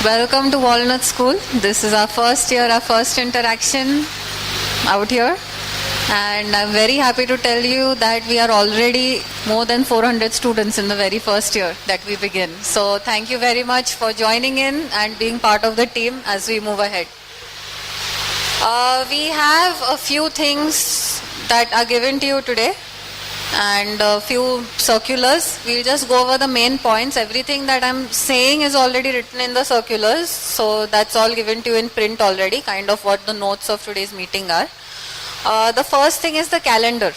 Welcome to Walnut School. This is our first year, our first interaction out here. And I'm very happy to tell you that we are already more than 400 students in the very first year that we begin. So thank you very much for joining in and being part of the team as we move ahead. We have a few things that are given to you today and a few circulars. We'll just go over the main points. Everything that I'm saying is already written in the circulars, so that's all given to you in print already, kind of what the notes of today's meeting are. The first thing is the calendar.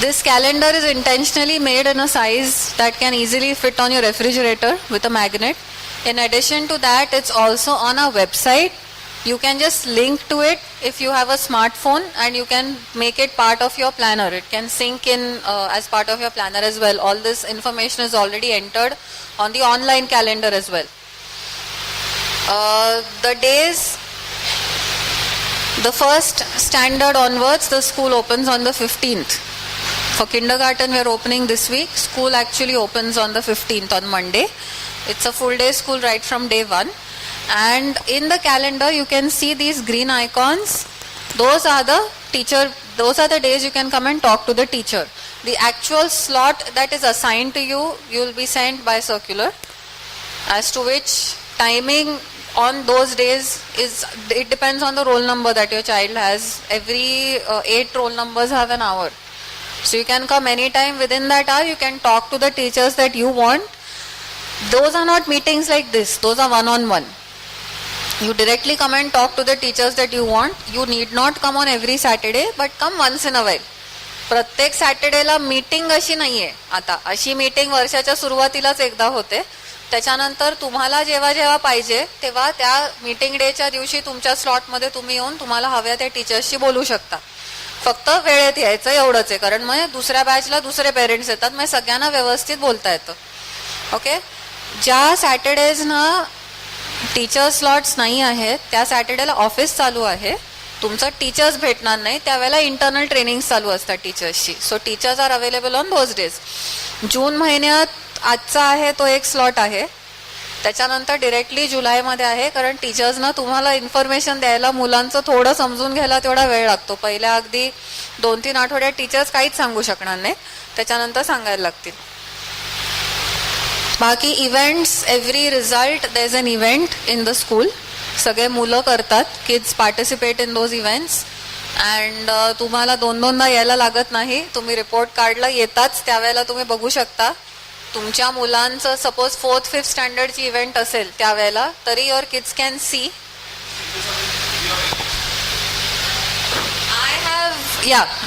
This calendar is intentionally made in a size that can easily fit on your refrigerator with a magnet. In addition to that, it's also on our website. You can just link to it if you have a smartphone and you can make it part of your planner. It can sync in as part of your planner as well. All this information is already entered on the online calendar as well. The days, the first standard onwards, the school opens on the 15th. For kindergarten, we are opening this week. School actually opens on the 15th on Monday. It's a full day school right from day one. And in the calendar, you can see these green icons. Those are the days you can come and talk to the teacher. The actual slot that is assigned to you, you will be sent by circular. As to which timing on those days it depends on the roll number that your child has. Every 8 roll numbers have an hour. So you can come anytime within that hour. You can talk to the teachers that you want. Those are not meetings like this. Those are one-on-one. You directly come and talk to the teachers that you want. You need not come on every Saturday, but come once in a while. प्रत्येक सॅटर्डेला meeting अशी नाहीये. आता अशी meeting वर्षाच्या सुरुवातीलाच एकदा होते. त्याच्यानंतर तुम्हाला जेव्हा जेव्हा पाहिजे तेव्हा त्या मीटिंग डेच्या दिवशी तुमच्या स्लॉटमध्ये तुम्ही येऊन तुम्हाला हव्या त्या टीचर्सशी बोलू शकता. फक्त वेळेत यायचं एवढंच आहे, कारण मग दुसऱ्या बॅचला दुसरे पेरेंट्स येतात, मग सगळ्यांना व्यवस्थित बोलता येतं. ओके. ज्या सॅटर्डेज ना टीचर स्लॉट्स नाही आहेत त्या सॅटर्डेला ऑफिस चालू आहे, तुमचं टीचर्स भेटणार नाही, त्यावेळेला इंटरनल ट्रेनिंग चालू असतात टीचर्सची. So teachers are available on those days. जून महिन्यात आजचा आहे तो एक स्लॉट आहे, त्याच्यानंतर डिरेक्टली जुलैमध्ये आहे, कारण टीचर्सना तुम्हाला इन्फॉर्मेशन द्यायला, मुलांचं थोडं समजून घ्यायला तेवढा वेळ लागतो. पहिल्या अगदी 2-3 आठवड्यात टीचर्स काहीच सांगू शकणार नाही, त्याच्यानंतर सांगायला लागतील. बाकी events, every result there is an event in the school. सगळे मुलं करतात, kids participate in those events. And तुम्हाला 2-2दा यायला लागत नाही. तुम्ही रिपोर्ट कार्डला येताच त्यावेळेला तुम्ही बघू शकता. तुमच्या मुलांचं सपोज 4th-5th स्टँडर्डची इव्हेंट असेल त्यावेळेला तरी your kids can see.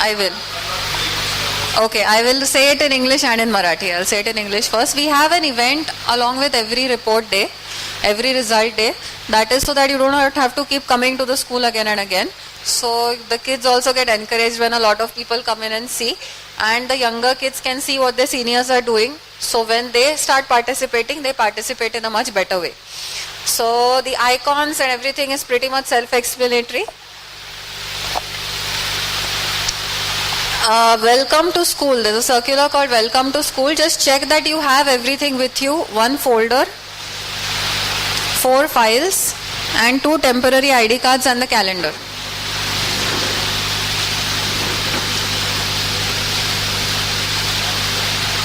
I will. Okay, I will say it in English and in Marathi. I'll say it in English first. We have an event along with every report day, every result day. That is so that you don't have to keep coming to the school again and again. So the kids also get encouraged when a lot of people come in and see. And the younger kids can see what their seniors are doing. So when they start participating, they participate in a much better way. So the icons and everything is pretty much self-explanatory. Welcome to school. There's a circular called Welcome to School. Just check that you have everything with you. 1 folder, 4 files and 2 temporary ID cards and the calendar.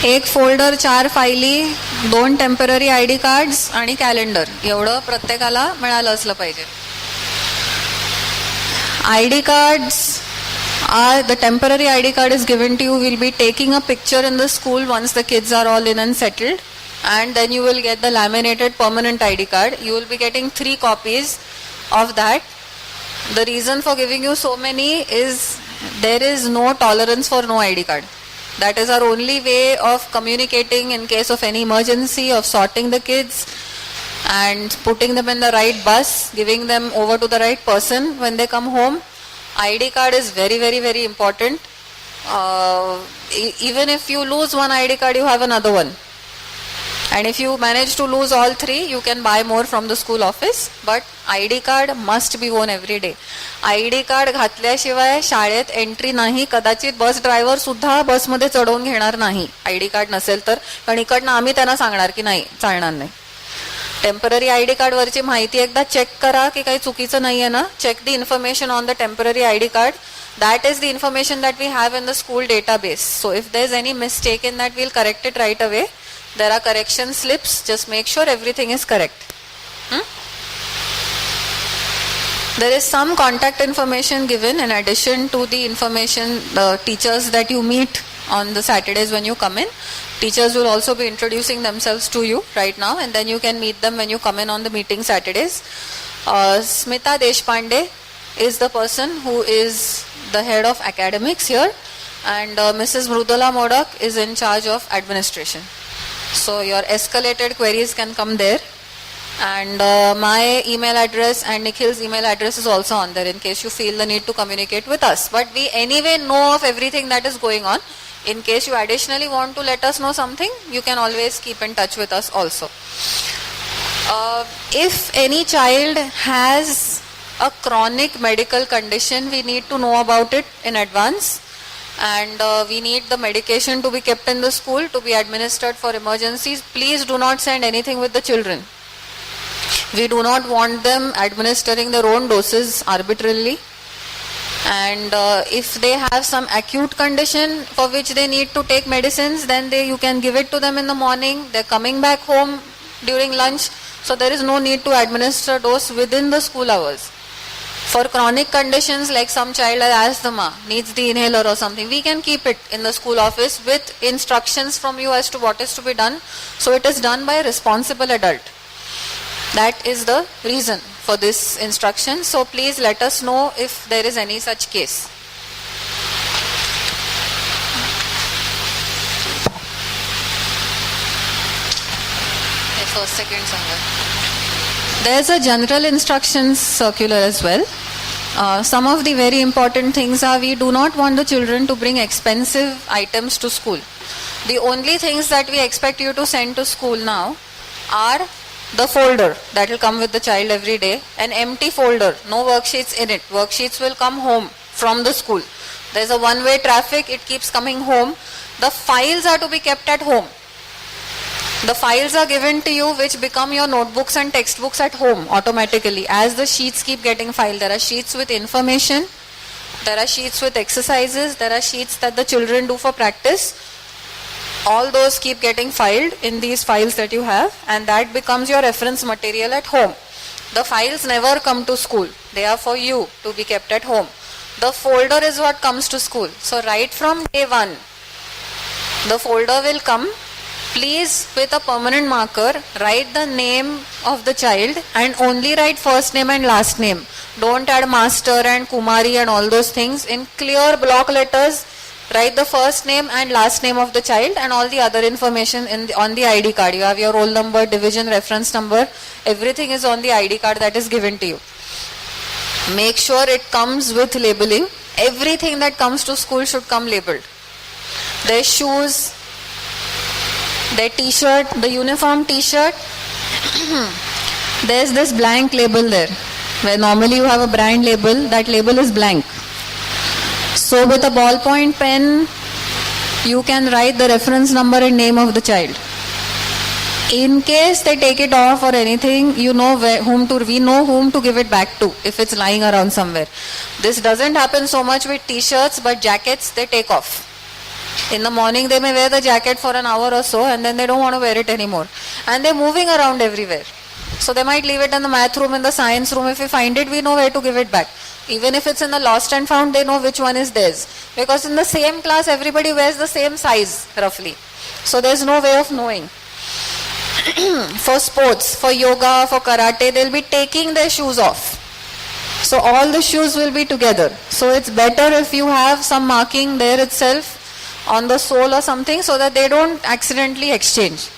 एक folder, 4 फायली, 2 temporary ID cards आणि calendar, एवढं प्रत्येकाला मिळालं असलं पाहिजे. ID cards the temporary ID card is given to you. We'll be taking a picture in the school once the kids are all in and settled, and then you will get the laminated permanent ID card. You will be getting 3 copies of that. The reason for giving you so many is there is no tolerance for no ID card. That is our only way of communicating in case of any emergency, of sorting the kids and putting them in the right bus, giving them over to the right person when they come home. ID card is very, very, very important. Even if you lose one ID card, you have another one. And if you manage to lose all 3, you can buy more from the school office. But ID card must be worn every day. ID card घातल्याशिवाय शाळेत entry नाही. कदाचित bus driver सुद्धा बसमध्ये चढवून घेणार नाही ID card नसेल तर. पण इकडनं आम्ही त्यांना सांगणार की नाही, चालणार नाही. टेम्पररी आय डी कार्डवरची माहिती एकदा चेक करा की काही चुकीचं नाही आहे ना. Check the information on the temporary I D card. That is the information that we have in the school database. So if there is any mistake in that, we'll correct it right away. There are correction slips. Just make sure everything is correct. There is some contact information given in addition to the information, the teachers that you meet on the Saturdays when you come in. Teachers will also be introducing themselves to you right now, and then you can meet them when you come in on the meeting Saturdays. Smita Deshpande is the person who is the head of academics here, and Mrs. Mrudula Modak is in charge of administration. So your escalated queries can come there, and my email address and Nikhil's email address is also on there in case you feel the need to communicate with us. But we anyway know of everything that is going on. In case you additionally want to let us know something, you can always keep in touch with us also. If any child has a chronic medical condition, we need to know about it in advance, and we need the medication to be kept in the school to be administered for emergencies. Please do not send anything with the children. We do not want them administering their own doses arbitrarily, and if they have some acute condition for which they need to take medicines, then you can give it to them in the morning. They're coming back home during lunch, so there is no need to administer dose within the school hours. For chronic conditions like some child has asthma, needs the inhaler or something, we can keep it in the school office with instructions from you as to what is to be done. So it is done by a responsible adult. That is the reason for this instruction. So please let us know if there is any such case. There is a general instructions circular as well. Some of the very important things are, we do not want the children to bring expensive items to school. The only things that we expect you to send to school now are the folder that will come with the child every day, an empty folder, no worksheets in it. Worksheets will come home from the school. There is a one-way traffic, it keeps coming home. The files are to be kept at home. The files are given to you which become your notebooks and textbooks at home automatically as the sheets keep getting filed. There are sheets with information, there are sheets with exercises, there are sheets that the children do for practice. All those keep getting filed in these files that you have, and that becomes your reference material at home. The files never come to school. They are for you to be kept at home. The folder is what comes to school. So right from day one, the folder will come. Please, with a permanent marker, write the name of the child and only write first name and last name. Don't add master and Kumari and all those things. In clear block letters, write the first name and last name of the child and all the other information on the ID card. You have your roll number, division, reference number. Everything is on the ID card that is given to you. Make sure it comes with labeling. Everything that comes to school should come labeled. Their shoes, their t-shirt, the uniform t-shirt, there's this blank label there. Where normally you have a brand label, that label is blank. So with a ballpoint pen, you can write the reference number and name of the child. In case they take it off or anything, you know we know whom to give it back to if it's lying around somewhere. This doesn't happen so much with t-shirts, but jackets they take off. In the morning they may wear the jacket for an hour or so and then they don't want to wear it anymore. And they're moving around everywhere. So they might leave it in the math room, in the science room. If we find it, we know where to give it back. Even if it's in the lost and found, they know which one is theirs. Because in the same class, everybody wears the same size, roughly. So there's no way of knowing. For sports, for yoga, for karate, they'll be taking their shoes off. So all the shoes will be together. So it's better if you have some marking there itself on the sole or something so that they don't accidentally exchange.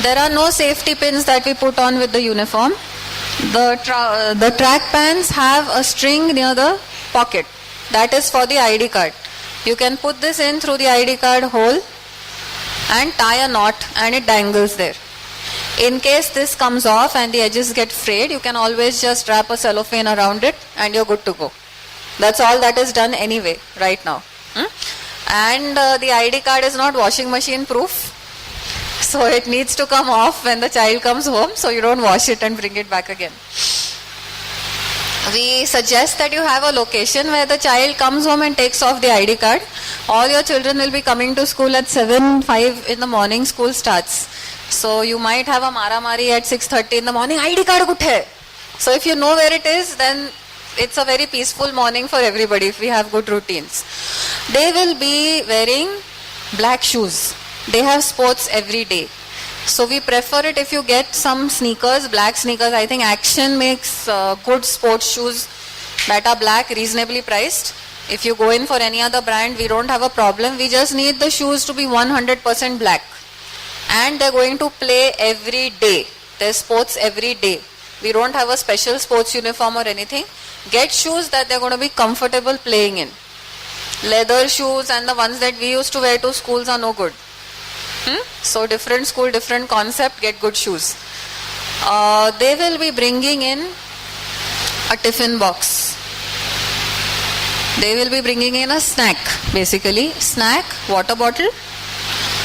There are no safety pins that we put on with the uniform. The track pants have a string near the pocket. That is for the ID card. You can put this in through the ID card hole and tie a knot and it dangles there. In case this comes off and the edges get frayed, you can always just wrap a cellophane around it and you're good to go. That's all that is done anyway right now. And the ID card is not washing machine proof. So it needs to come off when the child comes home, so you don't wash it and bring it back again. We suggest that you have a location where the child comes home and takes off the ID card. All your children will be coming to school at 7:05 in the morning. School starts. So you might have a mara-mari at 6:30 in the morning. ID card kuthe hai? So if you know where it is, then it's a very peaceful morning for everybody if we have good routines. They will be wearing black shoes. They have sports every day. So we prefer it if you get some sneakers, black sneakers. I think Action makes good sports shoes that are black, reasonably priced. If you go in for any other brand, we don't have a problem. We just need the shoes to be 100% black. And they're going to play every day. There's sports every day. We don't have a special sports uniform or anything. Get shoes that they're going to be comfortable playing in. Leather shoes and the ones that we used to wear to schools are no good. So different school, different concept, get good shoes. They will be bringing in a tiffin box. They will be bringing in a snack, basically. Snack, water bottle.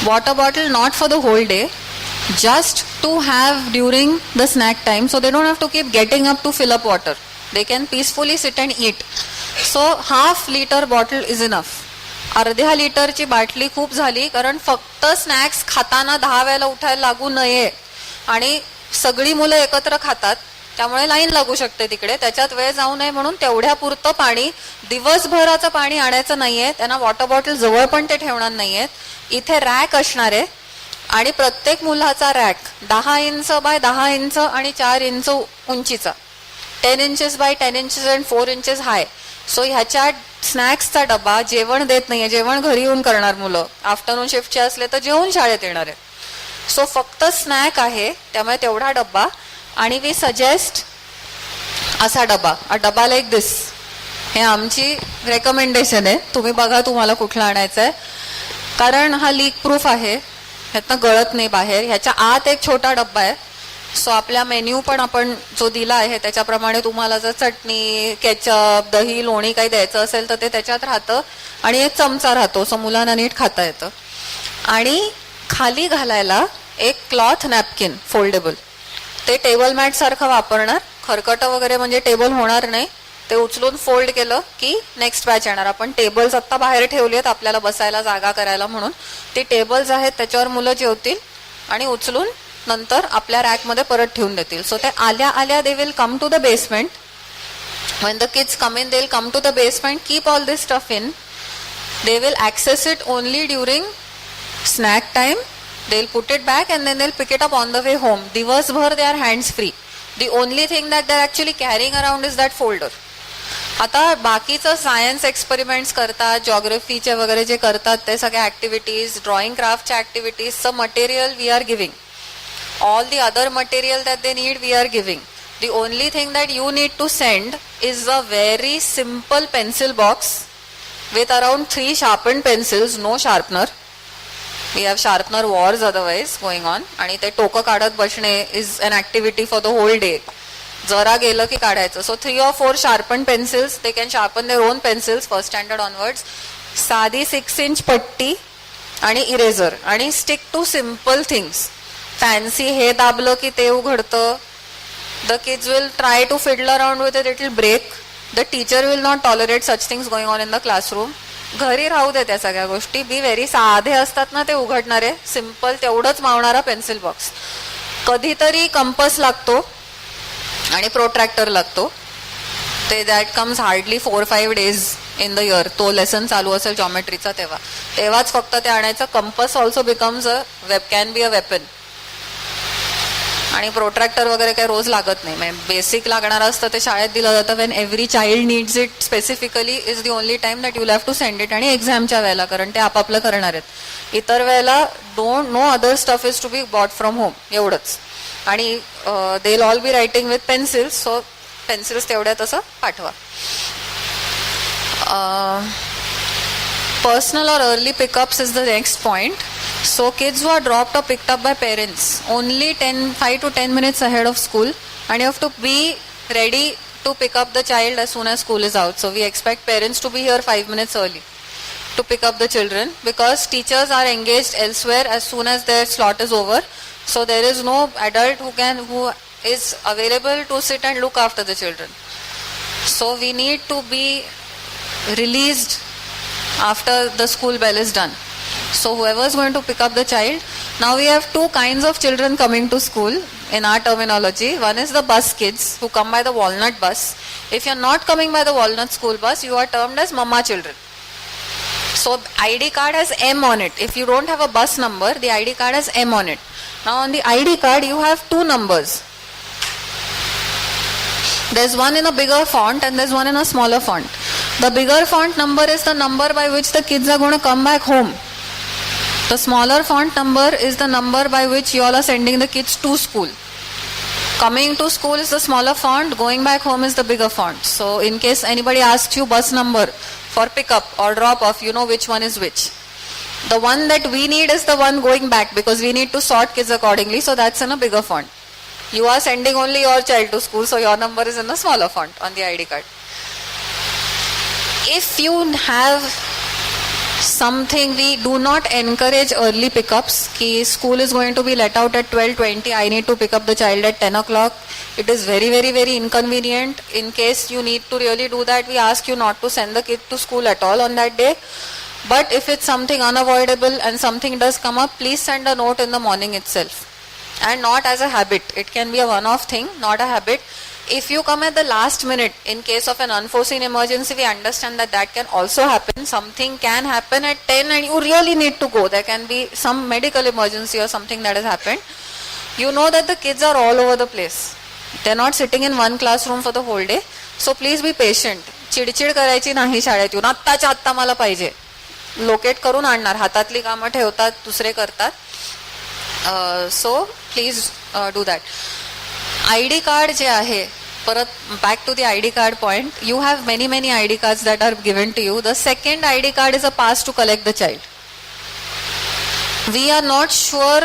Water bottle not for the whole day, just to have during the snack time, so they don't have to keep getting up to fill up water. They can peacefully sit and eat. So half liter bottle is enough. अर्ध्या लिटरची बाटली खूप झाली, कारण फक्त snacks खाताना 10 वेळेला उठायला लागू नये. आणि सगळी मुलं एकत्र खातात, त्यामुळे लाईन लागू शकते तिकडे. त्याच्यात वेळ जाऊ नये म्हणून तेवढ्या पुरतं पाणी, दिवसभराचं पाणी आणायचं नाहीये. त्यांना वॉटर बॉटल जवळ पण ते ठेवणार नाहीयेत. इथे रॅक असणार आहे आणि प्रत्येक मुलाचा रॅक 10 इंच बाय 10 इंच आणि 4 इंच उंचीचा, 10 inches by 10 inches and 4 inches high. So ह्याच्या स्नॅक्सचा डबा, जेवण देत नाहीये, जेवण घरी येऊन करणार मुलं. आफ्टरनून शिफ्टचे असले तर जेवून शाळेत येणार आहे. सो फक्त स्नॅक आहे, त्यामुळे तेवढा डब्बा. आणि वी सजेस्ट असा डबा, अ डबा लाईक दिस. हे आमची रेकमेंडेशन आहे. तुम्ही बघा तुम्हाला कुठला आणायचा आहे, कारण हा लीक प्रूफ आहे, ह्यातनं गळत नाही बाहेर. ह्याच्या आत एक छोटा डब्बा आहे. सो आपल्या मेन्यू पण आपण जो दिला आहे त्याच्याप्रमाणे तुम्हाला जर चटणी, केचप, दही, लोणी काही द्यायचं असेल तर ते त्याच्यात राहतं. आणि एक चमचा राहतो, सो मुलांना नीट खाता येतं. आणि खाली घालायला एक क्लॉथ नॅपकिन फोल्डेबल, ते टेबल मॅट सारखं वापरणार. खरकट वगैरे म्हणजे टेबल होणार नाही. ते उचलून फोल्ड केलं की नेक्स्ट बॅच येणार. आपण टेबल्स आत्ता बाहेर ठेवली आहेत आपल्याला बसायला जागा करायला म्हणून. ती टेबल्स आहेत, त्याच्यावर मुलं जेवतील आणि उचलून नंतर आपल्या रॅकमध्ये परत ठेवून देतील. सो ते आल्या आल्या they will come to the basement. when the kids come in, they'll come to the basement, keep all this stuff in. They will access it only during snack time. They'll put it back and then they'll pick it up on the way home. Divasbhar they are hands free. The only thing that they're actually carrying around is that folder. आता बाकीचं science experiments करतात, जॉग्रफीचे वगैरे जे करतात ते सगळ्या activities, drawing क्राफ्टच्या ऍक्टिव्हिटीजचं material we are giving. All the other material that they need we are giving. The only thing that you need to send is a very simple pencil box with around 3 sharpened pencils, no sharpener. We have sharpener wars otherwise going on. आणि ते टोकं काढत बसणे is an activity for the whole day. जरा गेलं की काढायचं. So 3 or 4 sharpened pencils, they can sharpen their own pencils first standard onwards. साधी 6 inch पट्टी आणि इरेझर आणि stick to simple things. Fancy हे दाबलं की ते उघडतं. The kids will try to fiddle around with it, it will break. The teacher will not tolerate such things going on in the classroom. घरी राहू दे त्या सगळ्या गोष्टी. बी व्हेरी साधे असतात ना ते उघडणारे, सिम्पल तेवढंच मावणारा पेन्सिल बॉक्स. कधीतरी कंपस लागतो आणि प्रोट्रॅक्टर लागतो. ते that comes hardly 4-5 days in the year. तो लेसन चालू असेल जॉमेट्रीचा तेव्हाच फक्त ते आणायचं. Compass also becomes a can be a weapon. आणि प्रोट्रॅक्टर वगैरे काही रोज लागत नाही. म्हणजे बेसिक लागणार असतं ते शाळेत दिलं जातं. When every child needs it specifically is the only time that you have to send it. आणि एक्झामच्या वेळेला, कारण ते आपापलं करणार आहेत. इतर वेळेला no other stuff is to be bought from home, एवढंच. आणि they will all be writing with pencils, so pencils तेवढ्या तसं पाठवा. Personal or early pickups is the next point. So kids who are dropped or picked up by parents only 5 to 10 minutes ahead of school, and you have to be ready to pick up the child as soon as school is out. So we expect parents to be here 5 minutes early. to pick up the children, because teachers are engaged elsewhere as soon as their slot is over. So there is no adult who is available to sit and look after the children. So we need to be released after the school bell is done. So whoever is going to pick up the child, now we have two kinds of children coming to school in our terminology. One is the bus kids who come by the Walnut bus. If you are not coming by the Walnut school bus, you are termed as mama children. So ID card has M on it. If you don't have a bus number, the ID card has M on it. Now on the ID card you have two numbers. There's one in a bigger font and there's one in a smaller font. The bigger font number is the number by which the kids are going to come back home. The smaller font number is the number by which you all are sending the kids to school. Coming to school is the smaller font, going back home is the bigger font. So in case anybody asks you bus number for pickup or drop off, you know which one is which. The one that we need is the one going back, because we need to sort kids accordingly, so that's in a bigger font. You are sending only your child to school, so your number is in a smaller font on the ID card. If you have something, we do not encourage early pickups. Ki school is going to be let out at 12:20. I need to pick up the child at 10 o'clock. It is very, very, very inconvenient. In case you need to really do that, we ask you not to send the kid to school at all on that day. But if it's something unavoidable and something does come up, please send a note in the morning itself. And not as a habit. It can be a one-off thing, not a habit. If you come at the last minute, in case of an unforeseen emergency, we understand that that can also happen. Something can happen at 10 and you really need to go. There can be some medical emergency or something that has happened. You know that the kids are all over the place. They're not sitting in one classroom for the whole day. So please be patient. चिडचिड करायची नाही शाळेत येऊन, आत्ताच्या आत्ता मला पाहिजे. Locate करून आणणार, हातातली कामं ठेवतात, दुसरे करतात. So please do that. ID card जे आहे, परत back to the ID card point, you have many ID cards that are given to you. The second ID card is a pass to collect the child. We are not sure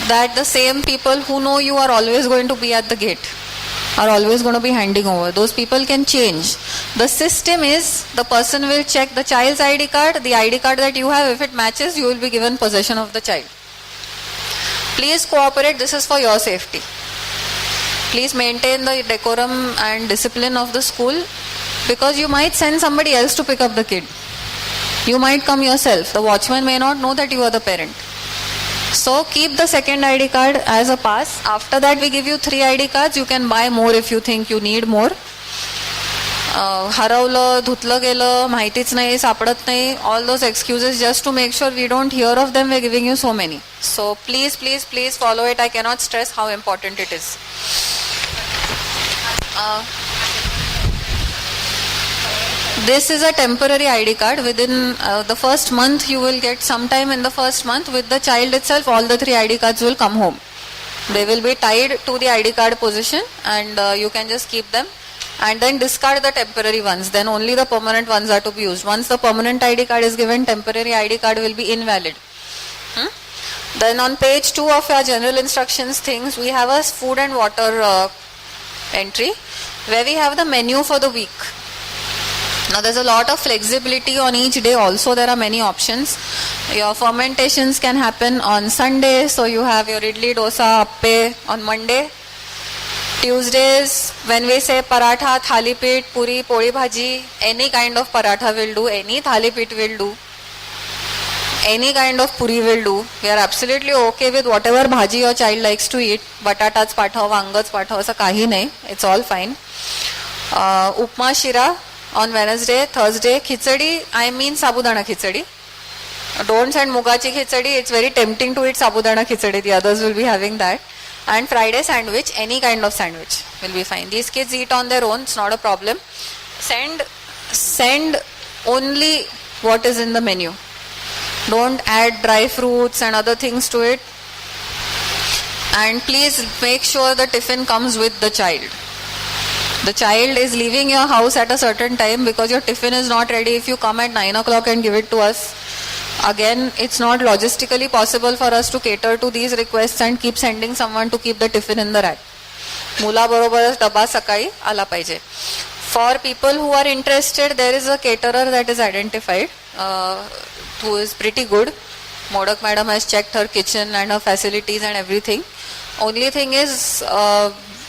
that the same people who know you are always going to be at the gate, are always going to be handing over. Those people can change. The system is, the person will check the child's ID card, the ID card that you have, if it matches, you will be given possession of the child. Please cooperate, this is for your safety. Please maintain the decorum and discipline of the school, because you might send somebody else to pick up the kid. You might come yourself. The watchman may not know that you are the parent. So keep the second ID card as a pass. After that we give you 3 ID cards. You can buy more if you think you need more. हरवलं, धुतलं गेलं, माहितीच नाही, सापडत नाही, all those excuses, just to make sure we don't hear of them, we are giving you so many. So please follow it. I cannot stress how important it is. This is a temporary ID card. Within the first month you will get, sometime in the first month, with the child itself, all the 3 ID cards will come home. They will be tied to the ID card position and you can just keep them and then discard the temporary ones. Then only the permanent ones are to be used. Once the permanent ID card is given, temporary ID card will be invalid. Then on page 2 of your general instructions things, we have a food and water entry where we have the menu for the week. Now there's a lot of flexibility on each day also. There are many options. Your fermentations can happen on Sunday. So you have your idli, dosa, appe on Monday. Tuesdays, when we say paratha, thalipit, puri, poli bhaji, any kind of paratha will do, any thalipit will do, any kind of puri will do. We are absolutely okay with whatever bhaji your child likes to eat. Batatas pathav, vangats pathav, asa kahi nahi. It's all fine. Upma shira on Wednesday. Thursday, khichdi, I mean sabudana khichdi. Don't send mugachi khichdi. It's very tempting to eat sabudana khichdi. The others will be having that. And Friday sandwich, any kind of sandwich will be fine. These kids eat on their own, it's not a problem. Send only what is in the menu. Don't add dry fruits and other things to it. And please make sure the tiffin comes with the child. The child is leaving your house at a certain time because your tiffin is not ready. If you come at 9 o'clock and give it to us, again, it's not logistically possible for us to cater to these requests and keep sending someone to keep the tiffin in the rack. Mula barobarच डबा सकाळी आला पाहिजे. For people who are interested, there is a caterer that is identified, who is pretty good. Modak madam has checked her kitchen and her facilities and everything. Only thing is,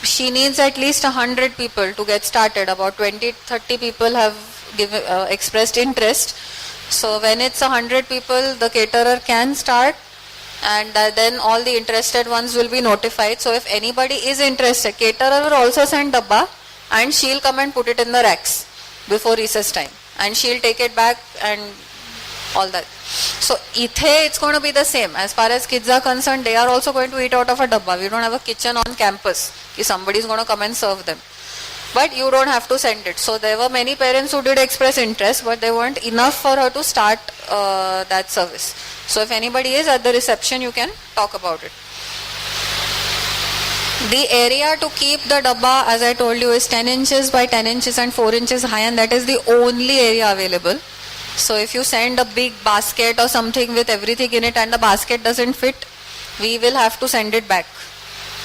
she needs at least 100 people to get started. About 20-30 people have expressed interest. So when it's 100 people, the caterer can start, and then all the interested ones will be notified. So if anybody is interested, caterer will also send dabba, and she'll come and put it in the racks before recess time, and she'll take it back and all that. So ithe it's going to be the same. As far as kids are concerned, they are also going to eat out of a dabba. We don't have a kitchen on campus. If somebody is going to come and serve them, but you don't have to send it. So there were many parents who did express interest, but they weren't enough for her to start that service. So if anybody is at the reception, you can talk about it. The area to keep the dabba, as I told you, is 10 inches by 10 inches and 4 inches high, and that is the only area available. So if you send a big basket or something with everything in it and the basket doesn't fit, we will have to send it back.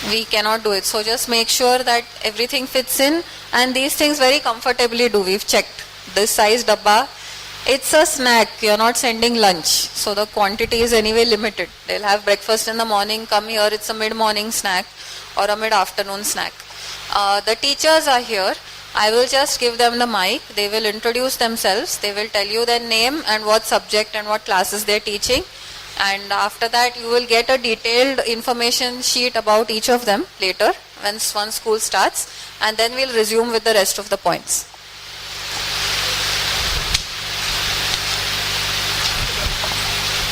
We cannot do it. So just make sure that everything fits in, and these things very comfortably do. We've checked this size dabba. It's a snack. You're not sending lunch. So the quantity is anyway limited. They'll have breakfast in the morning, come here, it's a mid-morning snack or a mid-afternoon snack. The teachers are here. I will just give them the mic. They will introduce themselves. They will tell you their name and what subject and what classes they're teaching. And after that, you will get a detailed information sheet about each of them later once school starts. And then we'll resume with the rest of the points.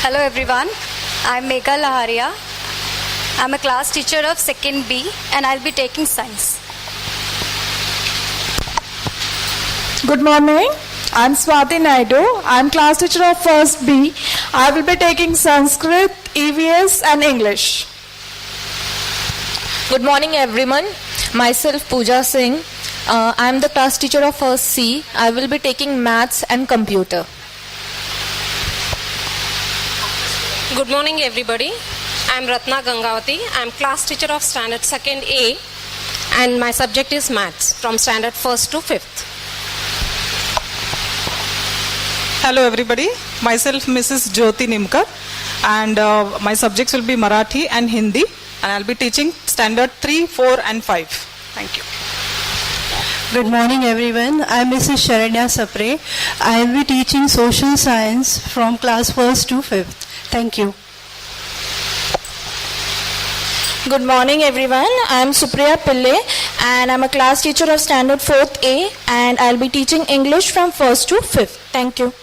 Hello everyone, I'm Megha Laharia. I'm a class teacher of 2nd B and I'll be taking science. Good morning, I'm Swati Naidu. I'm class teacher of 1st B. I will be taking Sanskrit, EVS and English. Good morning everyone, myself Pooja Singh. I am the class teacher of 1st C. I will be taking maths and computer. Good morning everybody. I am Ratna Gangavati. I am class teacher of standard 2nd A and my subject is maths from standard 1st to 5th. Hello everybody, myself Mrs. Jyoti Nimkar, and my subjects will be Marathi and Hindi, and I'll be teaching standard 3, 4 and 5. Thank you. Good morning everyone, I am Mrs. Sharanya Sapre. I will be teaching social science from class 1st to 5th. Thank you. Good morning everyone, I am Supriya Pillai and I am a class teacher of standard 4th A and I'll be teaching English from 1st to 5th. Thank you.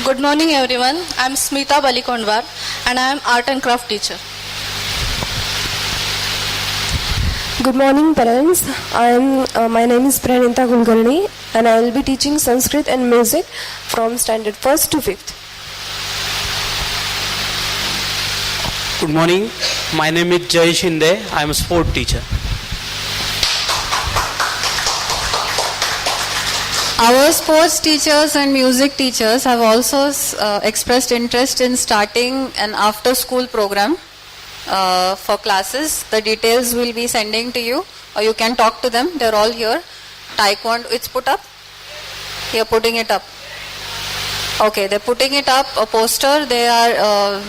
Good morning everyone, I am Smita Balikondwar and I am art and craft teacher. Good morning parents, my name is Pranita Kulkarni and I will be teaching Sanskrit and music from standard 1st to 5th. Good morning, my name is Jay Shinde. I am a sport teacher. Our sports teachers and music teachers have also expressed interest in starting an after-school program for classes. The details will be sending to you, or you can talk to them. They're all here. Taekwondo, it's put up? You're putting it up. Okay, they're putting it up, a poster. They are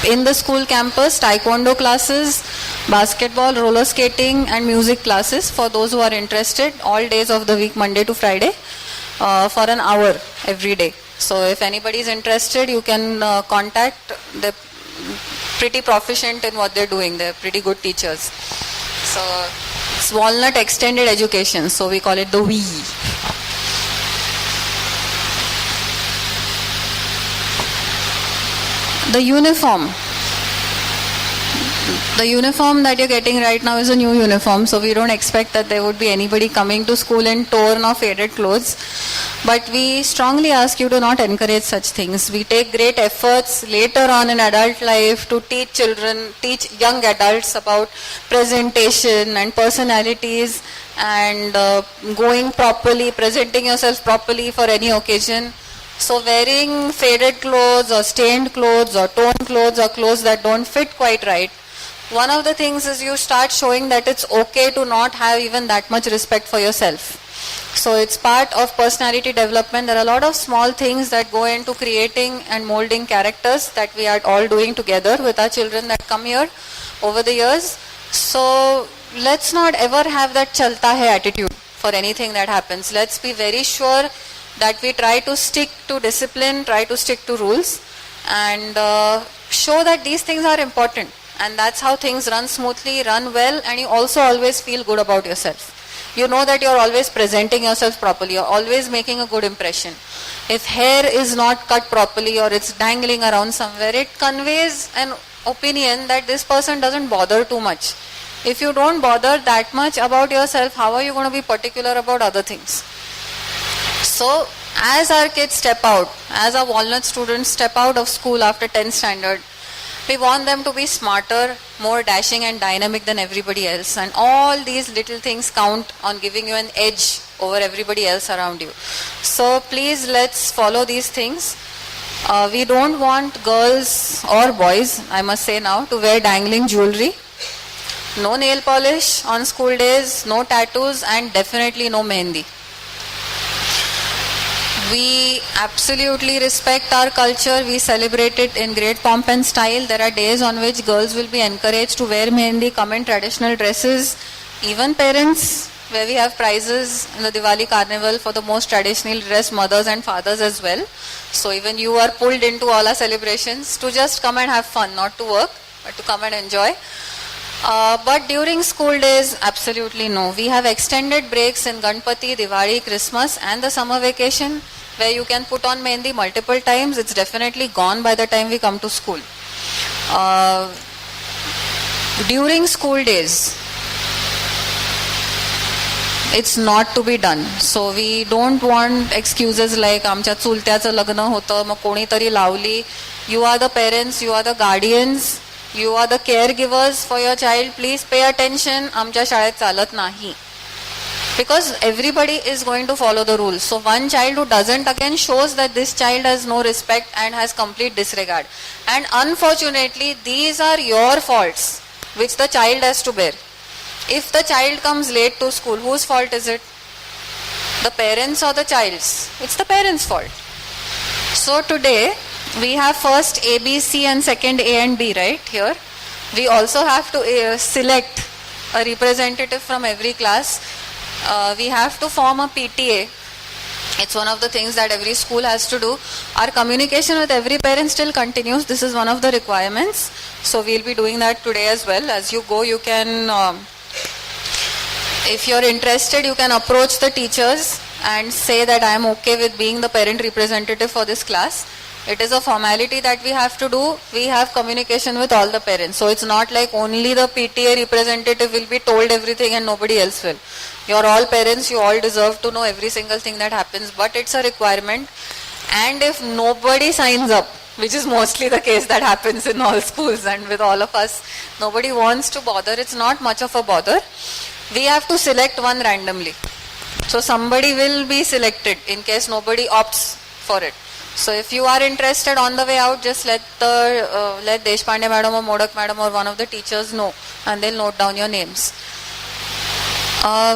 in the school campus, taekwondo classes, basketball, roller skating and music classes for those who are interested, all days of the week, Monday to Friday, for an hour every day. So if anybody is interested, you can contact. They're pretty proficient in what they're doing. They're pretty good teachers. So it's Walnut Extended Education, so we call it the WE. The uniform. The uniform that you're getting right now is a new uniform, so we don't expect that there would be anybody coming to school in torn or faded clothes. But we strongly ask you to not encourage such things. We take great efforts later on in adult life to teach young adults about presentation and personalities and going properly, presenting yourself properly for any occasion. So wearing faded clothes or stained clothes or torn clothes or clothes that don't fit quite right one of the things is you start showing that it's okay to not have even that much respect for yourself. So it's part of personality development. There are a lot of small things that go into creating and molding characters that we are all doing together with our children that come here over the years. So let's not ever have that chalta hai attitude for anything that happens. Let's be very sure that we try to stick to discipline, try to stick to rules, and show that these things are important. And that's how things run smoothly, run well, and you also always feel good about yourself. You know that you're always presenting yourself properly, you're always making a good impression. If hair is not cut properly or it's dangling around somewhere, it conveys an opinion that this person doesn't bother too much. If you don't bother that much about yourself, how are you going to be particular about other things? So, as our kids step out, as our Walnut students step out of school after 10th standard, we want them to be smarter, more dashing and dynamic than everybody else. And all these little things count on giving you an edge over everybody else around you. So please, let's follow these things. We don't want girls or boys, I must say now, to wear dangling jewelry. No nail polish on school days, no tattoos, and definitely no mehendi. We absolutely respect our culture. We celebrate it in great pomp and style. There are days on which girls will be encouraged to wear mehendi, come in traditional dresses. Even parents, where we have prizes in the Diwali carnival for the most traditionally dressed mothers and fathers as well. So even you are pulled into all our celebrations to just come and have fun, not to work, but to come and enjoy. But during school days, absolutely no. We have extended breaks in Ganpati, Diwali, Christmas and the summer vacation where you can put on mehendi multiple times. It's definitely gone by the time we come to school. During school days, it's not to be done. So we don't want excuses like आमच्या चुलत्याचं लग्न होतं मग कोणीतरी लावली. You are the parents, you are the guardians, you are the caregivers for your child. Please pay attention. आमच्या शाळेत चालत नाही. Because everybody is going to follow the rules. So one child who doesn't again shows that this child has no respect and has complete disregard. And unfortunately, these are your faults which the child has to bear. If the child comes late to school, whose fault is it? The parents or the child's? It's the parents' fault. So today, we have first A, B, C and second A and B right here. We also have to select a representative from every class. We have to form a PTA. It's one of the things that every school has to do. Our communication with every parent still continues. This is one of the requirements. So we'll be doing that today as well. As you go, you can, if you're interested, you can approach the teachers and say that I am okay with being the parent representative for this class. It is a formality that we have to do. We have communication with all the parents. So it's not like only the PTA representative will be told everything and nobody else will. You're all parents, you all deserve to know every single thing that happens, but it's a requirement. And if nobody signs up, which is mostly the case that happens in all schools and with all of us, nobody wants to bother, it's not much of a bother. We have to select one randomly. So somebody will be selected in case nobody opts for it. So if you are interested on the way out, just let Deshpande madam or Modak madam or one of the teachers know and they'll note down your names.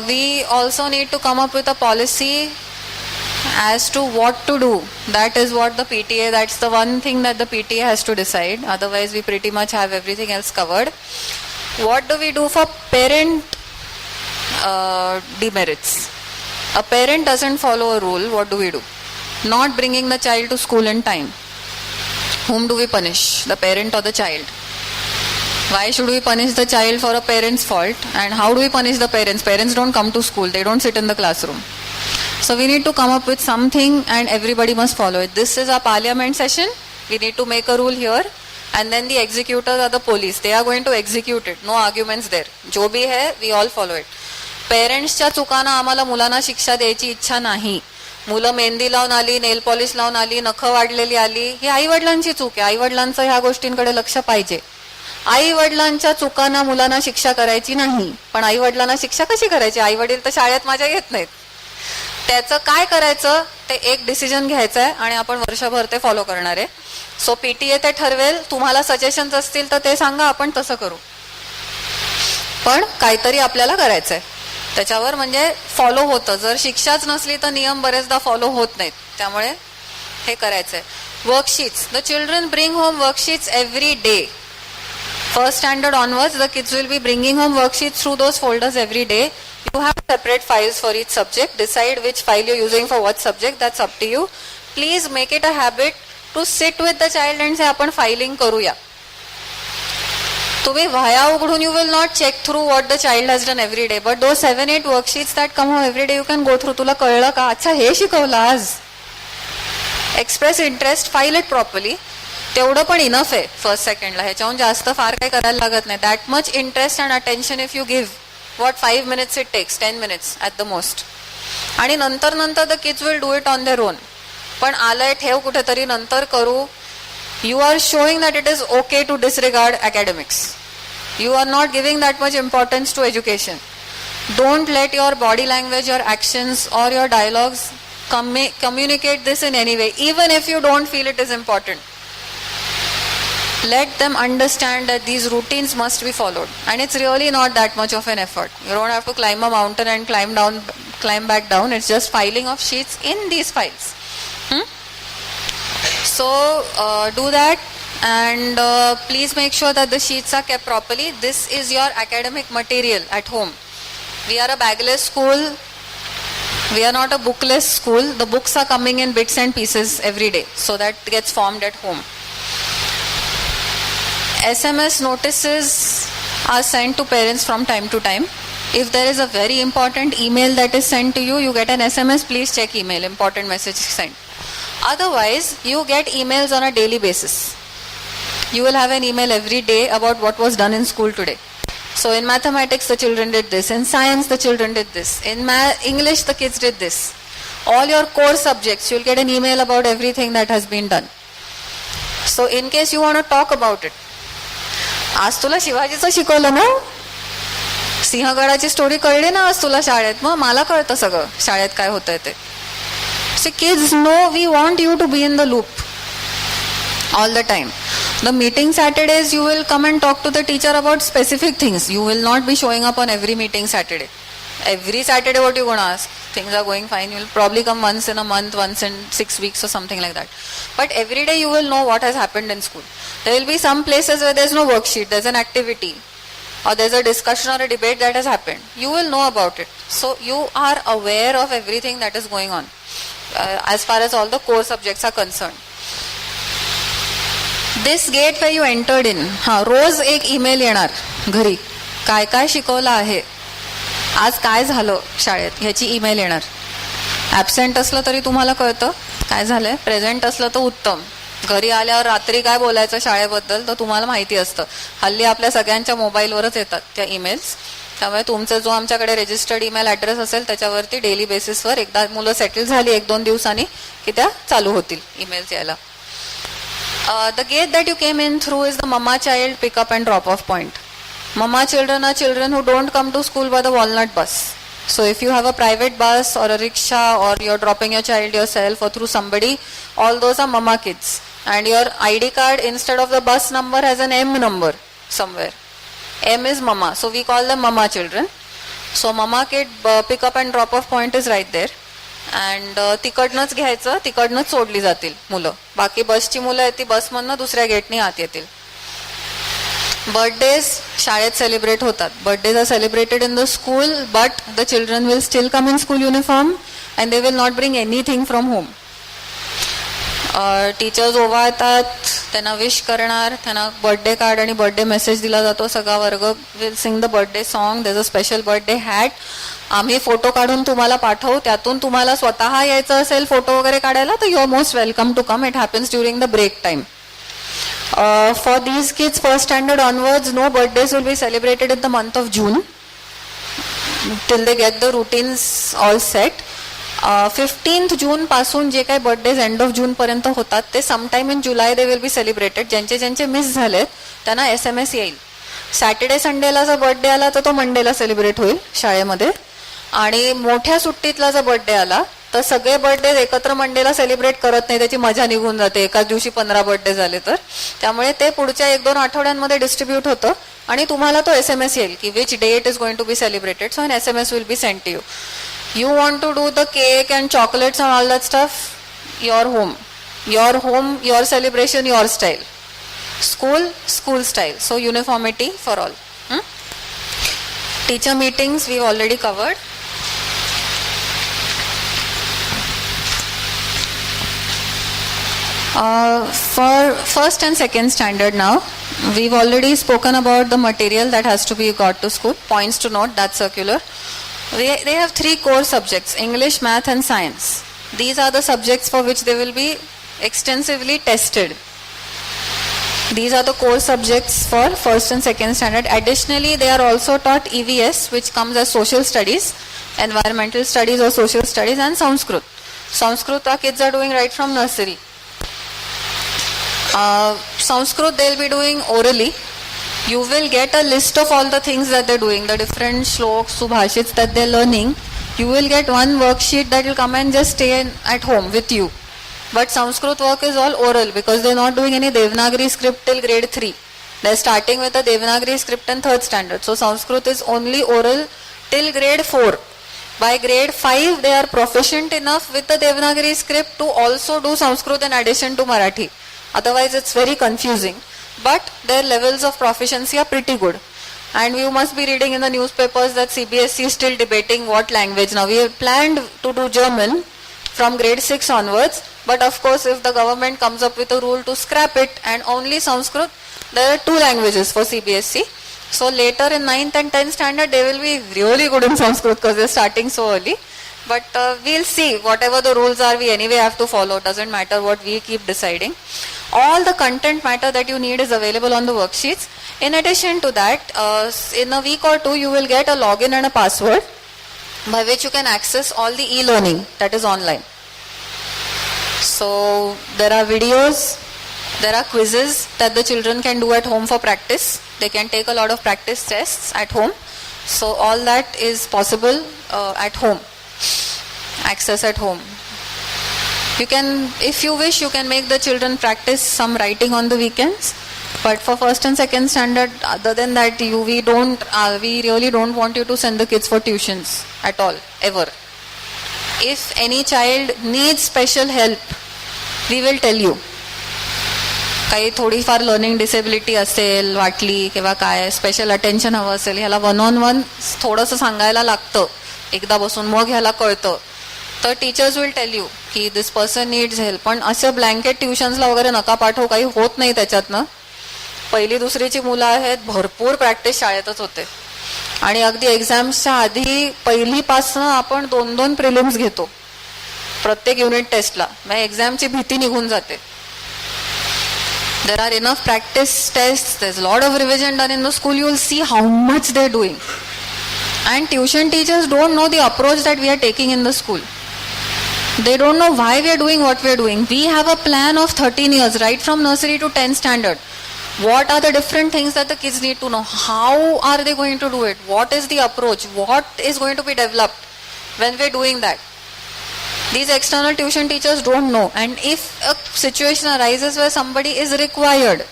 We also need to come up with a policy as to what to do. That is what the PTA, that's the one thing that the PTA has to decide. Otherwise we pretty much have everything else covered. What do we do for parent demerits? A parent doesn't follow a rule, what do we do? Not bringing the child to school in time. Whom do we punish? The parent or the child? Why should we punish the child for a parent's fault? And how do we punish the parents? Parents don't come to school, they don't sit in the classroom. So we need to come up with something and everybody must follow it. This is our parliament session. We need to make a rule here. And then the executors are the police. They are going to execute it. No arguments there. जो भी है, we all follow it. पेरेंट्सच्या चुकांना आम्हाला मुलांना शिक्षा द्यायची इच्छा नाही. मुलं मेहंदी लावून आली, नेल पॉलिश लावून आली, नखं वाढलेली आली, ही आई वडिलांची चूक आहे. आई वडिलांचं ह्या गोष्टींकडे लक्ष पाहिजे. आई वडिलांच्या चुकांना मुलांना शिक्षा करायची नाही. पण आई वडिलांना शिक्षा कशी करायची? आई वडील तर शाळेत माझ्या येत नाहीत. त्याचं काय करायचं ते एक डिसिजन घ्यायचं आहे आणि आपण वर्षभर ते फॉलो करणार आहे. सो PTA ते ठरवेल. तुम्हाला सजेशन्स असतील तर ते सांगा, आपण तसं करू. पण काहीतरी आपल्याला करायचंय त्याच्यावर, म्हणजे फॉलो होतं. जर शिक्षाच नसली तर नियम बरेचदा फॉलो होत नाहीत, त्यामुळे हे करायचंय. Worksheets, the children bring home worksheets every day. First standard onwards, the kids will be bringing home worksheets through those folders every day. You have separate files for each subject. Decide which file you're using for what subject. That's up to you. Please make it a habit to sit with the child and say, आपण filing करूया. तुम्ही वह्या उघडून you will not check through what the child has done every day. But those 7-8 worksheets that come home every day, you can go through. तुला कळलं का? अच्छा हे शिकवलं आज. Express interest, file it properly. तेवढं पण इनफ आहे फर्स्ट सेकंडला, ह्याच्याहून जास्त फार काही करायला लागत नाही. That much interest and attention if you give, what 5 minutes it takes, 10 minutes at the most. आणि नंतर the kids will do it on their own. पण आलंय ठेव कुठेतरी, नंतर करू. You are showing that it is okay to disregard academics. You are not giving that much importance to education. Don't let your body language, your actions और your dialogues communicate this in any way, even if you don't feel it is important. Let them understand that these routines must be followed, and it's really not that much of an effort. You don't have to climb a mountain and climb back down. It's just filing of sheets in these files. So do that, and please make sure that the sheets are kept properly. This is your academic material at home. We are a bagless school. We are not a bookless school. The books are coming in bits and pieces every day, so that gets formed at home. SMS notices are sent to parents from time to time. If there is a very important email that is sent to you, you get an SMS, please check email, important message sent. Otherwise, you get emails on a daily basis. You will have an email every day about what was done in school today. So in mathematics, the children did this. In science, the children did this. In English, the kids did this. All your core subjects, you'll get an email about everything that has been done. So in case you want to talk about it, आज तुला शिवाजीचं शिकवलं ना, सिंहगडाची story कळली ना आज तुला शाळेत, मग मला कळतं सगळं शाळेत काय होतंय ते. So kids know we want you to be in the loop all the time. The meeting Saturdays, you will come and talk to the teacher about specific things. You will not be showing up on every meeting Saturday. Every Saturday what you going to ask? Things are going fine. You will probably come once in a month, once in 6 weeks or something like that. But every day you will know what has happened in school. There will be some places where there's no worksheet, there's an activity, or there's a discussion or a debate that has happened. You will know about it. So you are aware of everything that is going on as far as all the core subjects are concerned. This gate where you entered in, रोज एक email येणार घरी, काय काय शिकवलं आहे, आज काय झालं शाळेत, ह्याची ईमेल येणार. ॲब्सेंट असलं तरी तुम्हाला कळतं काय झालंय, प्रेझेंट असलं तर उत्तम. घरी आल्यावर रात्री काय बोलायचं शाळेबद्दल तर तुम्हाला माहिती असतं. हल्ली आपल्या सगळ्यांच्या मोबाईलवरच येतात त्या ईमेल्स. त्यामुळे तुमचा जो आमच्याकडे रजिस्टर्ड ईमेल ॲड्रेस असेल त्याच्यावरती डेली बेसिसवर एकदा मुलं सेटल झाली 1-2 दिवसांनी की त्या चालू होतील ईमेल्स यायला. The gate that you came in through is the mama child pick up and drop off point. Mama children are children who don't come to school by the Walnut bus. So if you have a private bus or a rickshaw or you're dropping your child yourself or through somebody, all those are mama kids. And your ID card instead of the bus number has an M number somewhere. M is mama. So we call them mama children. So mama kid pick up and drop off point is right there. And तिकडनंच घ्यायचं, तिकडनंच सोडली जातील मुलं. बाकी बसची मुलं आहेत ती बसमधनं दुसऱ्या गेटने आत येतील. बर्थडेज शाळेत सेलिब्रेट होतात. Birthdays are celebrated in the school, but the children will still come in school uniform and they will not bring anything from home. Teachers ओवाळतात, त्यांना विश करणार, त्यांना बर्थडे कार्ड आणि बर्थडे मेसेज दिला जातो. सगळा वर्ग will sing the birthday song. There is a special birthday hat. आम्ही फोटो काढून तुम्हाला पाठवू. त्यातून तुम्हाला स्वतः यायचं असेल फोटो वगैरे काढायला तर you are most welcome to come. It happens during the break time. For these kids, first standard onwards, no birthdays will be celebrated in the month of June till they get the routines all set. 15th June पासून जे काही birthdays end of June पर्यंत होतात ते sometime in July they will be celebrated. ज्यांचे ज्यांचे miss झालेत त्यांना SMS येईल. सॅटर्डे संडेला जर बर्थडे आला तर तो मंडेला सेलिब्रेट होईल शाळेमध्ये. आणि मोठ्या सुट्टीतला जर बर्थडे आला तर सगळे बर्थडे एकत्र मंडेला सेलिब्रेट करत नाही, त्याची मजा निघून जाते एकाच दिवशी 15 बर्थडे झाले तर. त्यामुळे ते पुढच्या 1-2 आठवड्यांमध्ये डिस्ट्रीब्यूट होतं आणि तुम्हाला तो SMS येईल की which day it is going to be celebrated. So an SMS will be sent to you. You want to do the cake and chocolates and all that stuff? Your home, your celebration, your style. School style. So uniformity for all. Teacher meetings we've already covered. For first and second standard now, we've already spoken about the material that has to be got to school. Points to note, that circular. They have 3 core subjects: English, Math and Science. These are the subjects for which they will be extensively tested. These are the core subjects for first and second standard. Additionally, they are also taught EVS, which comes as social studies, environmental studies or social studies, and Sanskrit. Sanskrit our kids are doing right from nursery. Sanskrit they'll be doing orally. You will get a list of all the things that they're doing, the different shloks, subhashits that they're learning. You will get one worksheet that will come and just stay at home with you. But Sanskrit work is all oral because they're not doing any Devanagari script till grade 3. They're starting with the Devanagari script in 3rd standard. So Sanskrit is only oral till grade 4. By grade 5, they are proficient enough with the Devanagari script to also do Sanskrit in addition to Marathi. Otherwise, it's very confusing. But their levels of proficiency are pretty good. And you must be reading in the newspapers that CBSE is still debating what language. Now, we have planned to do German from grade 6 onwards. But of course, if the government comes up with a rule to scrap it and only Sanskrit, there are 2 languages for CBSE. So later in 9th and 10th standard, they will be really good in Sanskrit because they're starting so early. But we'll see. Whatever the rules are, we anyway have to follow. Doesn't matter what we keep deciding. All the content matter that you need is available on the worksheets. In addition to that, in a week or 2, you will get a login and a password by which you can access all the e-learning that is online. So there are videos, there are quizzes that the children can do at home for practice. They can take a lot of practice tests at home. So all that is possible at home. Access at home. You can, if you wish, you can make the children practice some writing on the weekends. But for first and second standard, other than that, we really don't want you to send the kids for tuitions at all, ever. If any child needs special help, we will tell you. काही थोडीफार learning disability असेल वाटली किंवा काय special attention हवं असेल, ह्याला 1-on-1 थोडंसं सांगायला लागतं एकदा बसून, मग ह्याला कळतं. तर टीचर्स विल टेल यू की दिस पर्सन नीड्स हेल्प. पण असं ब्लँकेट ट्युशन्सला वगैरे नका पाठवू, काही होत नाही त्याच्यातनं. 1ली-2रीची मुलं आहेत, भरपूर प्रॅक्टिस शाळेतच होते. आणि अगदी एक्झाम्सच्या आधी 1लीपासनं आपण 2-2 प्रिलिम्स घेतो प्रत्येक युनिट टेस्टला. मग एक्झामची भीती निघून जाते. There are enough practice tests. There's a lot of revision done in the school. You will see how much they're doing. And tuition teachers don't know the approach that we are taking in the school. They don't know why we are doing what we are doing. We have a plan of 13 years, right from nursery to 10th standard. What are the different things that the kids need to know? How are they going to do it? What is the approach? What is going to be developed when we are doing that? These external tuition teachers don't know. And if a situation arises where somebody is required,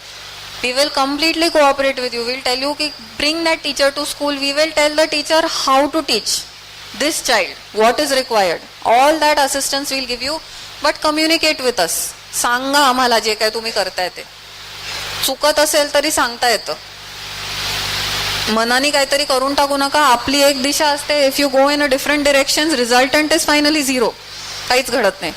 we will completely cooperate with you. We will tell you ki bring that teacher to school. We will tell the teacher how to teach this child, what is required. All that assistance we will give you, but communicate with us. सांगा आम्हाला जे काय तुम्ही करताय ते. चुकत असेल तरी सांगता येतं. मनाने काहीतरी करून टाकू नका. आपली एक दिशा असते. If you go in a different direction, resultant is finally 0. काहीच घडत नाही.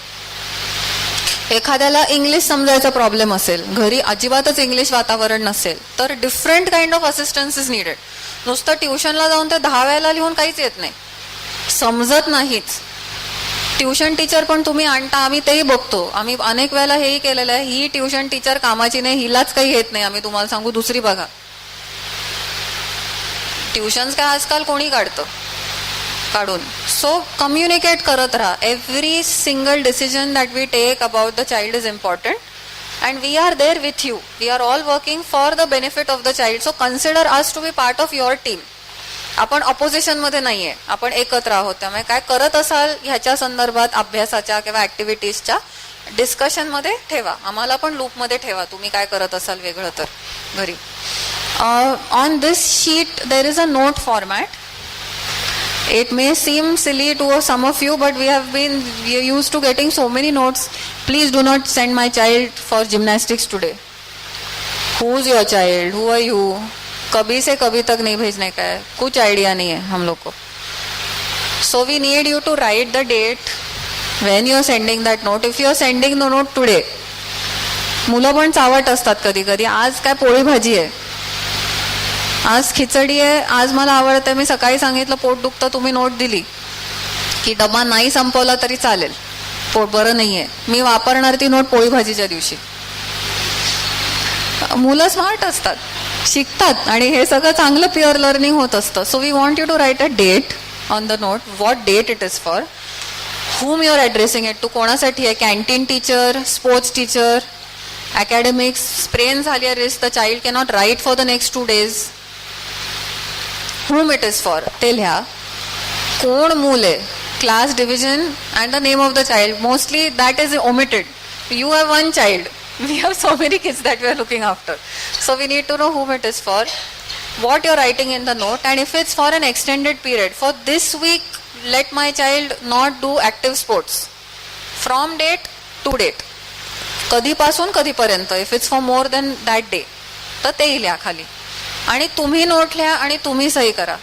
एखाद्याला इंग्लिश समजायचा प्रॉब्लेम असेल, घरी अजिबातच इंग्लिश वातावरण नसेल, तर different kind of assistance is needed. नुसतं ट्युशनला जाऊन ते 10 वेळेला लिहून काहीच येत नाही, समजत नाहीच. ट्युशन टीचर पण तुम्ही आणता, आम्ही तेही बघतो. आम्ही अनेक वेळेला हेही केलेलं आहे. ही ट्युशन टीचर कामाची नाही, हिलाच काही येत नाही, आम्ही तुम्हाला सांगू दुसरी बघा. ट्युशन्स काय आजकाल कोणी काढतं काढून. सो कम्युनिकेट करत राहा. Every single decision that we take about the child is important and we are there with you. We are all working for the benefit of the child. So consider us to be part of your team. आपण opposition मध्ये नाहीये, आपण एकत्र आहोत. त्यामुळे काय करत असाल ह्याच्या संदर्भात अभ्यासाच्या किंवा ऍक्टिव्हिटीजच्या डिस्कशन मध्ये ठेवा. आम्हाला पण लूप मध्ये ठेवा तुम्ही काय करत असाल वेगळं तर घरी. On this sheet there is a note format. It may seem silly to some of you, but we are used to getting so many notes. Please do not send my child for gymnastics today. Who's your child? Who are you? कभी से कभी तक नहीं भेजने का है, कुछ idea नहीं है हम लोग को. So we need you to write the date when you are sending that note. If you are sending the note today, मुलं पण चावट असतात कधी कधी. आज काय पोळी भाजी आहे, आज खिचडी आहे, आज मला आवडतं, मी सकाळी सांगितलं पोट दुखतं, तुम्ही नोट दिली की डबा नाही संपवला तरी चालेल, पोट बरं नाहीये, मी वापरणार ती नोट पोळी भाजीच्या दिवशी. मुलं स्मार्ट असतात, शिकतात आणि हे सगळं चांगलं पिअर लर्निंग होत असतं. So we want you to write a date on the note, what date it is for, whom you are addressing it to, कोणासाठी आहे, canteen teacher, sports teacher, academics, sprain झाली आहे wrist, the child cannot write for the next 2 days. whom it is for ते लिहा. कोण मूल आहे, class division and the name of the child. Mostly that is omitted. You have one child. We have so many kids that we are looking after. So we need to know whom it is for, what you are writing in the note, and if it's for an extended period. For this week, let my child not do active sports. From date to date. कधीपासून कधीपर्यंत. If it's for more than that day. तर तेही लिहा खाली. आणि तुम्ही note लिहा आणि तुम्ही सही करा.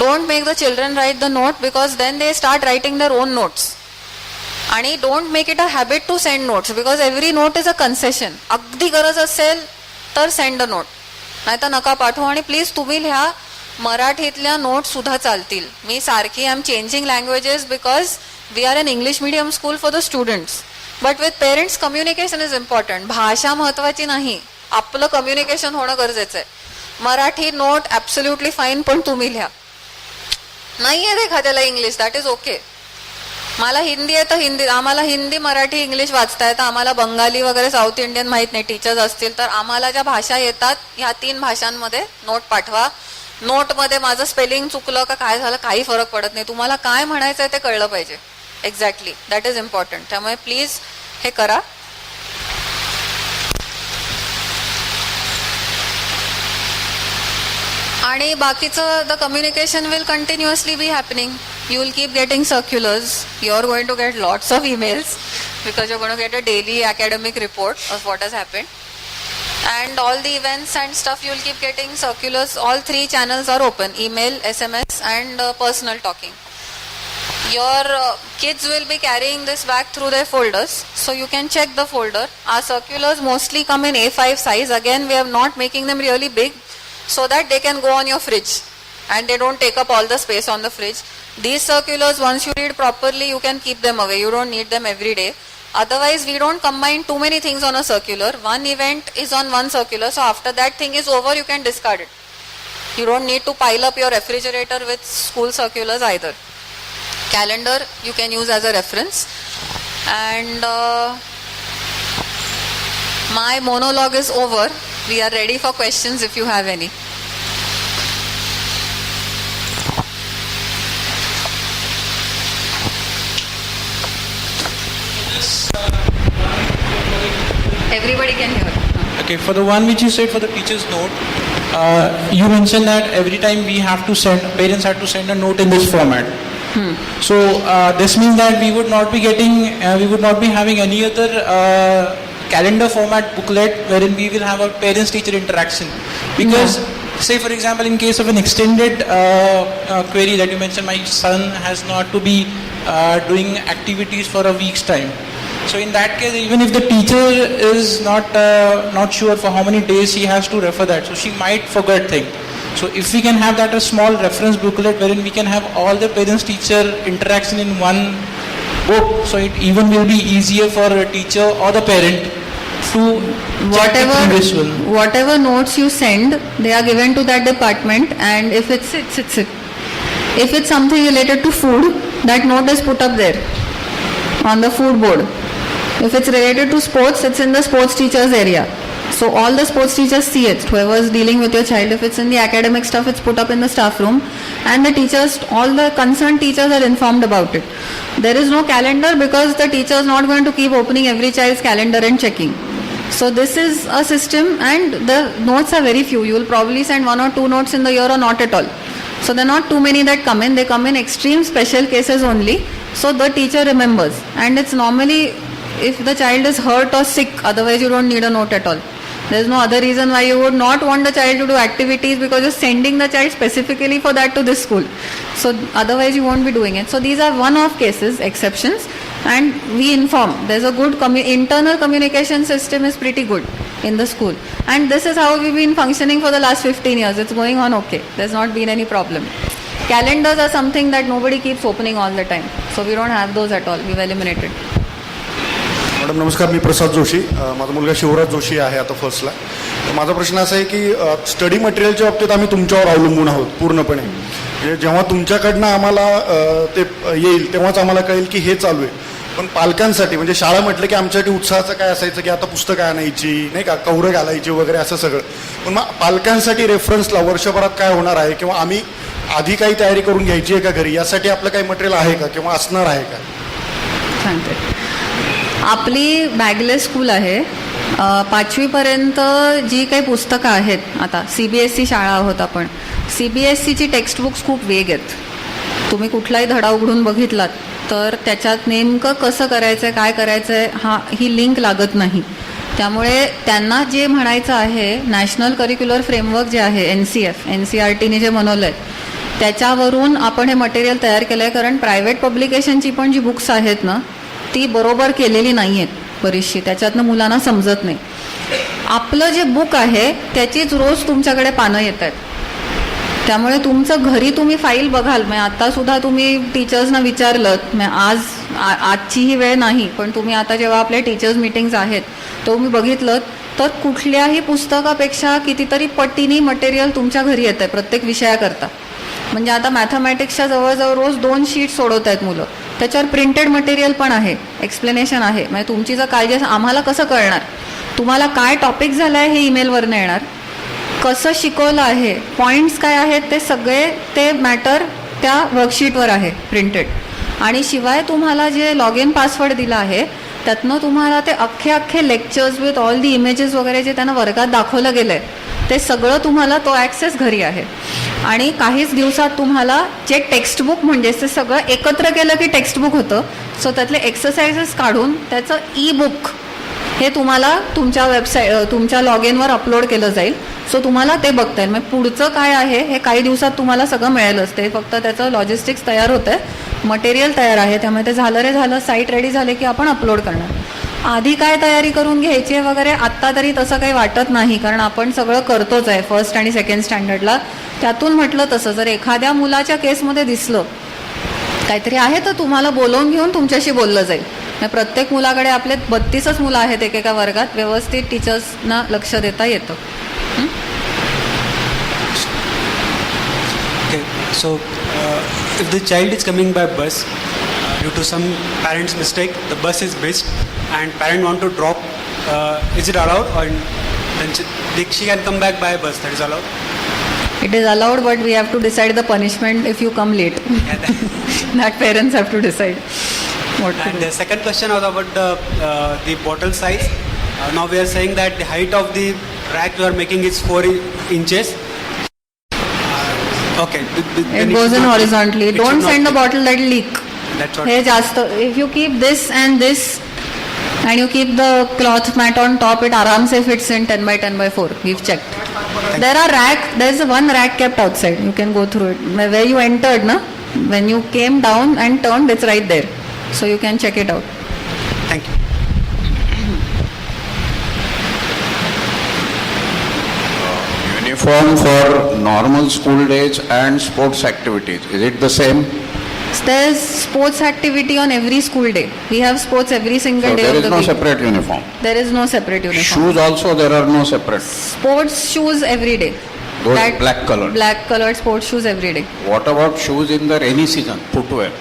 Don't make the children write the note because then they start writing their own notes. आणि don't make it a habit to send notes because every note is a concession. अगदी गरज असेल तर सेंड अ नोट, नाही तर नका पाठवू. आणि प्लीज तुम्ही लिहा, मराठीतल्या नोट सुद्धा चालतील. मी सारखी I am changing languages because we are an English medium school for the students. But with parents communication is important. भाषा महत्वाची नाही, आपलं कम्युनिकेशन होणं गरजेचं आहे. मराठी नोट ॲब्सोल्युटली फाईन, पण तुम्ही लिहा. नाही आहे एखाद्याला इंग्लिश, दॅट इज ओके. मला हिंदी आहे तर हिंदी, आम्हाला हिंदी मराठी इंग्लिश वाचता येतं. आम्हाला बंगाली वगैरे साऊथ इंडियन माहीत नाही, टीचर्स असतील तर आम्हाला ज्या भाषा येतात ह्या 3 भाषांमध्ये नोट पाठवा. नोटमध्ये माझं स्पेलिंग चुकलं का काय झालं काही फरक पडत नाही, तुम्हाला काय म्हणायचं आहे ते कळलं पाहिजे एक्झॅक्टली, दॅट इज इम्पॉर्टंट. त्यामुळे प्लीज हे करा. आणि बाकीचं the communication will continuously be happening. You will keep getting circulars. You are going to get lots of emails because you're going to get a daily academic report of what has happened. And all the events and stuff, you will keep getting circulars. All 3 channels are open: email, SMS, and personal talking. Your kids will be carrying this back through their folders, so you can check the folder. Our circulars mostly come in A5 size. Again, we are not making them really big so that they can go on your fridge and they don't take up all the space on the fridge. These circulars, once you read properly, you can keep them away. You don't need them every day. Otherwise, we don't combine too many things on a circular. One event is on one circular, so after that thing is over, you can discard it. You don't need to pile up your refrigerator with school circulars either. Calendar, you can use as a reference. And my monologue is over. We are ready for questions if you have any. Everybody can hear. Okay, for the one which you said for the teacher's note, you mentioned that every time we have to send, parents have to send a note in this format. So this means that we would not be getting, we would not be having any other calendar format booklet wherein we will have a parents-teacher interaction. Because say for example, in case of an extended query that you mentioned, my son has not to be doing activities for a week's time. So in that case, even if the teacher is not sure for how many days he has to refer that, so she might forget things. So if we can have that a small reference booklet wherein we can have all the parents-teacher interaction in one book, so it even will be easier for a teacher or the parent to whatever notes you send, they are given to that department, and if if it's something related to food, that note is put up there on the food board. If it's related to sports, it's in the sports teachers area. So all the sports teachers see it. Whoever is dealing with your child, if it's in the academic stuff, it's put up in the staff room, and the teachers, all the concerned teachers are informed about it. There is no calendar because the teacher is not going to keep opening every child's calendar and checking. So this is a system, and the notes are very few. You will probably send 1 or 2 notes in the year or not at all. So there are not too many that come in. They come in extreme special cases only. So the teacher remembers, and it's normally if the child is hurt or sick, otherwise you don't need a note at all. There is no other reason why you would not want the child to do activities, because you're sending the child specifically for that to this school. So otherwise you won't be doing it. So these are one-off cases, exceptions, and we inform. There's a good internal communication system is pretty good in the school, and this is how we've been functioning for the last 15 years. It's going on okay. There's not been any problem. Calendars are something that nobody keeps opening all the time, so we don't have those at all. We've eliminated. Madam नमस्कार, मी प्रसाद जोशी. माझा मुलगा शिवराज जोशी आहे आता फर्स्टला. माझा प्रश्न असा आहे की स्टडी मटेरियलच्या बाबतीत आम्ही तुमच्यावर अवलंबून आहोत पूर्णपणे. म्हणजे जेव्हा तुमच्याकडनं आम्हाला ते येईल तेव्हाच आम्हाला कळेल की हे चालू आहे. पण पालकांसाठी म्हणजे शाळा म्हटलं की आमच्यासाठी उत्साहाचं काय असायचं की आता पुस्तकं आणायची नाही का, कवरं घालायची वगैरे असं सगळं. पण मग पालकांसाठी रेफरन्सला वर्षभरात काय होणार आहे, किंवा आम्ही आधी काही तयारी करून घ्यायची आहे का घरी, यासाठी आपलं काही मटेरियल आहे का किंवा असणार आहे का? सांगते. आपली बॅगलेस स्कूल आहे. 5वीपर्यंत जी काही पुस्तकं आहेत, आता CBSE शाळा आहोत आपण, CBSEची टेक्स्टबुक्स खूप वेग आहेत. तुम्ही कुठलाही धडा उघडून बघितलात तर त्याच्यात नेमकं कसं करायचं आहे, काय करायचं आहे, ही लिंक लागत नाही. त्यामुळे त्यांना जे म्हणायचं आहे, नॅशनल करिक्युलर फ्रेमवर्क जे आहे NCF, NCERTने जे बनवलं आहे त्याच्यावरून आपण हे मटेरियल तयार केलं आहे. कारण प्रायव्हेट पब्लिकेशनची पण जी बुक्स आहेत ना, ती बरोबर केलेली नाही आहेत बरीचशी, त्याच्यातनं मुलांना समजत नाही. आपलं जे बुक आहे त्याचीच रोज तुमच्याकडे पानं येत आहेत. त्यामुळे तुमचं घरी तुम्ही फाईल बघाल, म्हणजे आत्तासुद्धा तुम्ही टीचर्सना विचारलं, आजची ही वेळ नाही, पण तुम्ही आता जेव्हा आपल्या टीचर्स मीटिंग्स आहेत तो तुम्ही बघितलं तर कुठल्याही पुस्तकापेक्षा कितीतरी पटीनी मटेरियल तुमच्या घरी येतं आहे प्रत्येक विषयाकरता. म्हणजे आता मॅथमॅटिक्सच्या जवळजवळ रोज 2 शीट्स सोडवत आहेत मुलं, त्याच्यावर प्रिंटेड मटेरियल पण आहे, एक्सप्लेनेशन आहे. म्हणजे तुमची जर काळजी असेल, आम्हाला कसं कळणार तुम्हाला काय टॉपिक झालं आहे, हे ईमेलवरनं येणार, कसं शिकवलं आहे, पॉईंट्स काय आहेत, ते सगळे ते मॅटर त्या वर्कशीटवर आहे प्रिंटेड. आणि शिवाय तुम्हाला जे लॉग इन पासवर्ड दिला आहे त्यातनं तुम्हाला ते अख्खे lectures with all the images वगैरे जे त्यांना वर्गात दाखवलं गेलं आहे ते सगळं तुम्हाला तो ॲक्सेस घरी आहे. आणि काहीच दिवसात तुम्हाला जे टेक्स्टबुक म्हणजे ते सगळं एकत्र केलं की टेक्स्टबुक होतं. सो त्यातले एक्सरसाइजेस काढून त्याचं ई-बुक हे तुम्हाला तुमच्या वेबसाईट, तुमच्या लॉग इनवर अपलोड केलं जाईल. सो तुम्हाला ते बघता येईल. मग पुढचं काय आहे हे काही दिवसात तुम्हाला सगळं मिळेलच. ते फक्त त्याचं लॉजिस्टिक्स तयार होतं आहे, मटेरियल तयार आहे, त्यामुळे ते झालं रे झालं, साईट रेडी झाले की आपण अपलोड करणार. आधी काय तयारी करून घ्यायची आहे वगैरे आत्ता तरी तसं काही वाटत नाही, कारण आपण सगळं करतोच आहे फर्स्ट आणि सेकंड स्टँडर्डला. त्यातून म्हटलं तसं जर एखाद्या मुलाच्या केसमध्ये दिसलं काहीतरी आहे तर तुम्हाला बोलवून घेऊन तुमच्याशी बोललं जाईल. प्रत्येक मुलाकडे आपले 32च मुलं आहेत एकेका वर्गात, व्यवस्थित टीचर्सना लक्ष देता येतं. So, if the child is coming by bus, due to some parent's mistake, the bus is missed and parent want to drop, is it allowed, or then she can come back by bus? That is allowed? It is allowed, but we have to decide the punishment if you come late. That parents have to decide what to And do. the second question was about the bottle size. Now we are saying that the height of the rack you are making is 4 inches. Okay. It goes in horizontally. Don't send the bottle that will leak. That's what. Hey, just if you keep this and this, and you keep the cloth mat on top, it aram se fits in 10 by 10 by 4. We've checked. There's one rack kept outside. You can go through it. Where you entered, na? When you came down and turned, it's right there. So you can check it out. Thank you. Uniform for normal school days and sports activities, is it the same? There's sports activity on every school day. We have sports every single So day there of is the no week. separate uniform. There is no separate uniform. Shoes also there are no separate. Sports shoes every day. Those black colored. Black colored sports shoes every day. What about shoes in the rainy season, footwear?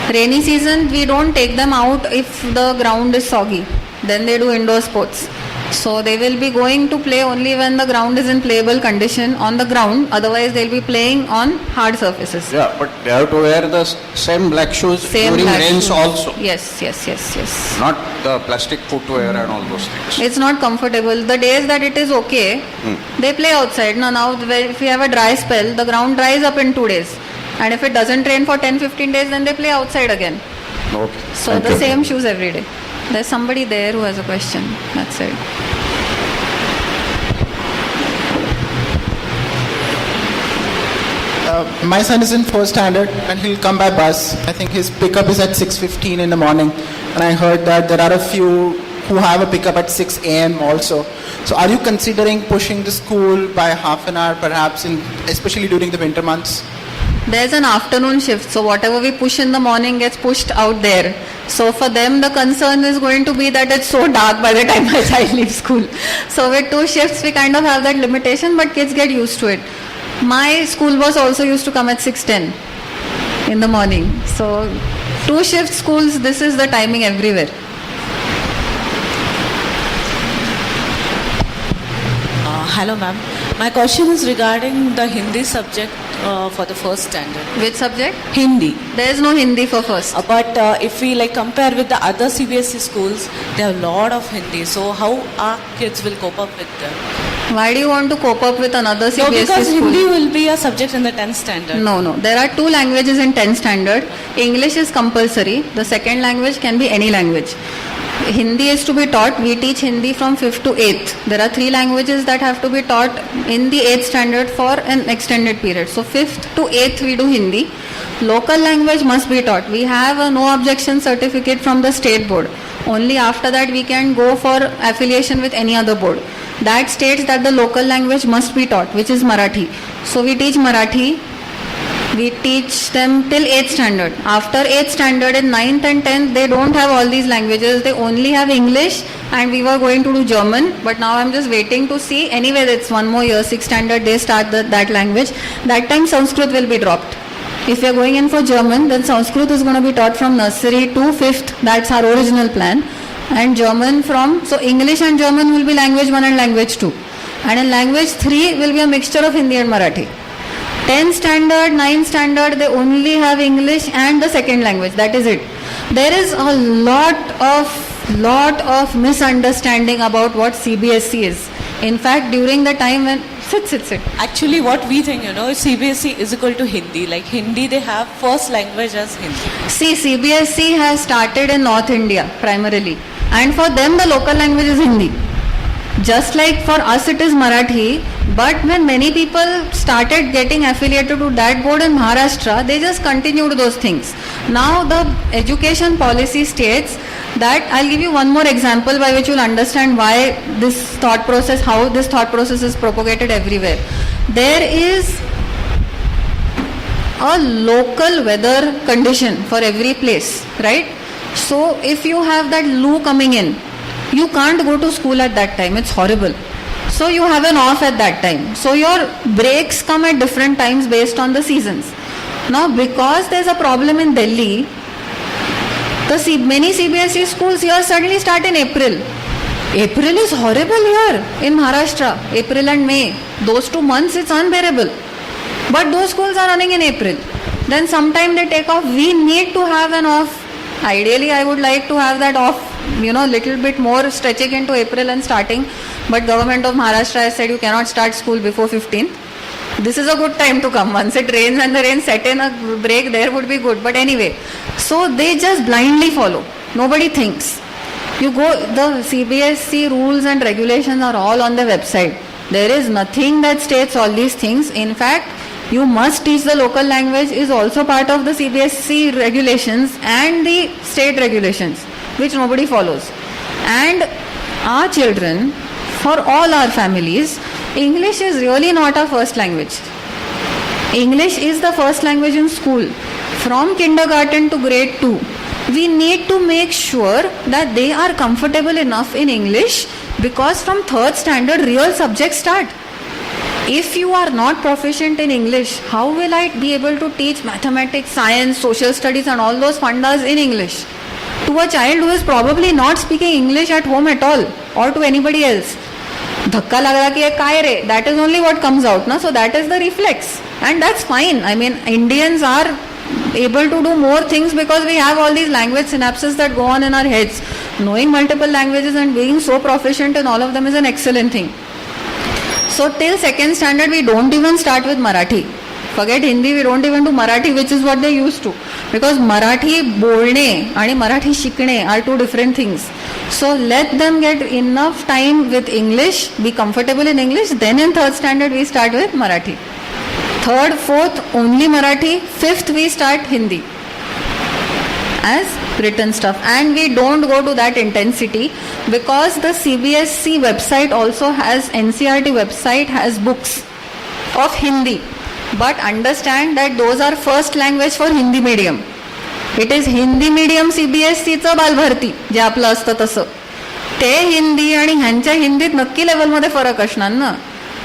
Rainy season, we don't take them out if the ground is soggy. Then they do indoor sports. So they will be going to play only when the ground is in playable condition on the ground. Otherwise, they'll be playing on hard surfaces. Yeah, but they have to wear the same black shoes Same during black rains shoes. also. Yes, yes, yes, yes. Not the plastic footwear and all those things. It's not comfortable. The days that it is okay, they play outside. Now if we have a dry spell, the ground dries up in 2 days. And if it doesn't rain for 10-15 days, then they play outside again. Okay. So Thank the you. same shoes every day. There's somebody there who has a question. That's it. My son is in 4th standard and he'll come by bus. I think his pickup is at 6:15 in the morning. And I heard that there are a few who have a pickup at 6 a.m. also. So are you considering pushing the school by half an hour perhaps, especially during the winter months? There's an afternoon shift, so whatever we push in the morning gets pushed out there. So for them, the concern is going to be that it's so dark by the time my child leaves school. So with 2 shifts, we kind of have that limitation, but kids get used to it. My school bus also used to come at 6:10 in the morning. So 2 shift schools, this is the timing everywhere. Hello ma'am. My question is regarding the Hindi subject for the 1st standard. Which subject? Hindi. There is no Hindi for 1st. But if we compare with the other CBSE schools, they have a lot of Hindi. So how our kids will cope up with them? Why do you want to cope up with another CBSE No, because school? Hindi will be a subject in the 10th standard. No. There are 2 languages in 10th standard. English is compulsory. The second language can be any language. Hindi is to be taught. We teach Hindi from 5th to 8th. There are 3 languages that have to be taught in the 8th standard for an extended period. So 5th to 8th we do Hindi. Local language must be taught. We have a no objection certificate from the state board. Only after that we can go for affiliation with any other board. That states that the local language must be taught, which is Marathi. So we teach Marathi. We teach them till 8th standard. After 8th standard, in 9th and 10th, they don't have all these languages. They only have English, and we were going to do German. But now I'm just waiting to see. Anyway, it's 1 more year, 6th standard, they start that language. That time Sanskrit will be dropped. If you're going in for German, then Sanskrit is going to be taught from nursery to 5th. That's our original plan. And German so English and German will be language 1 and language 2. And in language 3 will be a mixture of Hindi and Marathi. 10th standard, 9th standard, they only have English and the second language. That is it. There is a lot of misunderstanding about what CBSE is. In fact, during the time when sit. Actually, what we think, CBSE is equal to Hindi. Like Hindi, they have first language as Hindi. See, CBSE has started in North India primarily, and for them the local language is Hindi. Just like for us it is Marathi, but when many people started getting affiliated to that board in Maharashtra, they just continued those things. Now the education policy states that, I'll give you one more example by which you'll understand why how this thought process is propagated everywhere. There is a local weather condition for every place, right? So if you have that loo coming in, you can't go to school at that time. It's horrible. So you have an off at that time. So your breaks come at different times based on the seasons. Now because there's a problem in Delhi, many CBSE schools here suddenly start in April. April is horrible here in Maharashtra. April and May. Those 2 months it's unbearable. But those schools are running in April. Then sometime they take off. We need to have an off. Ideally I would like to have that off, little bit more stretching into April and starting. But government of Maharashtra has said you cannot start school before 15th. This is a good time to come. Once it rains and the rain set in, a break there would be good. But anyway, so they just blindly follow. Nobody thinks. The CBSE rules and regulations are all on the website. There is nothing that states all these things. In fact, you must teach the local language is also part of the CBSE regulations and the state regulations, which nobody follows. And our children, for all our families, English is really not our first language. English is the first language in school. From kindergarten to grade 2, we need to make sure that they are comfortable enough in English, because from 3rd standard real subjects start. If you are not proficient in English, how will I be able to teach mathematics, science, social studies and all those fundas in English to a child who is probably not speaking English at home at all or to anybody else. धक्का लागला की काय रे, that is only what comes out na, so that is the reflex and that's fine. I mean, Indians are able to do more things because we have all these language synapses that go on in our heads. Knowing multiple languages and being so proficient in all of them is an excellent thing. So till second standard we don't even start with Marathi. Forget Hindi, we don't even do Marathi, which is what they used to, because Marathi बोलणे आणि मराठी शिकणे are two different things. So let them get enough time with English, be comfortable in English, then in third standard we start with Marathi. Third, fourth only Marathi, fifth we start Hindi as written stuff, and we don't go to that intensity because the CBSE website also has, NCERT website has books of Hindi, but understand that those are first language for Hindi medium. It is Hindi medium CBSEचं Balbharati जे आपलं असतं तसं, ते हिंदी आणि ह्यांच्या हिंदीत नक्की लेवलमध्ये फरक असणार ना,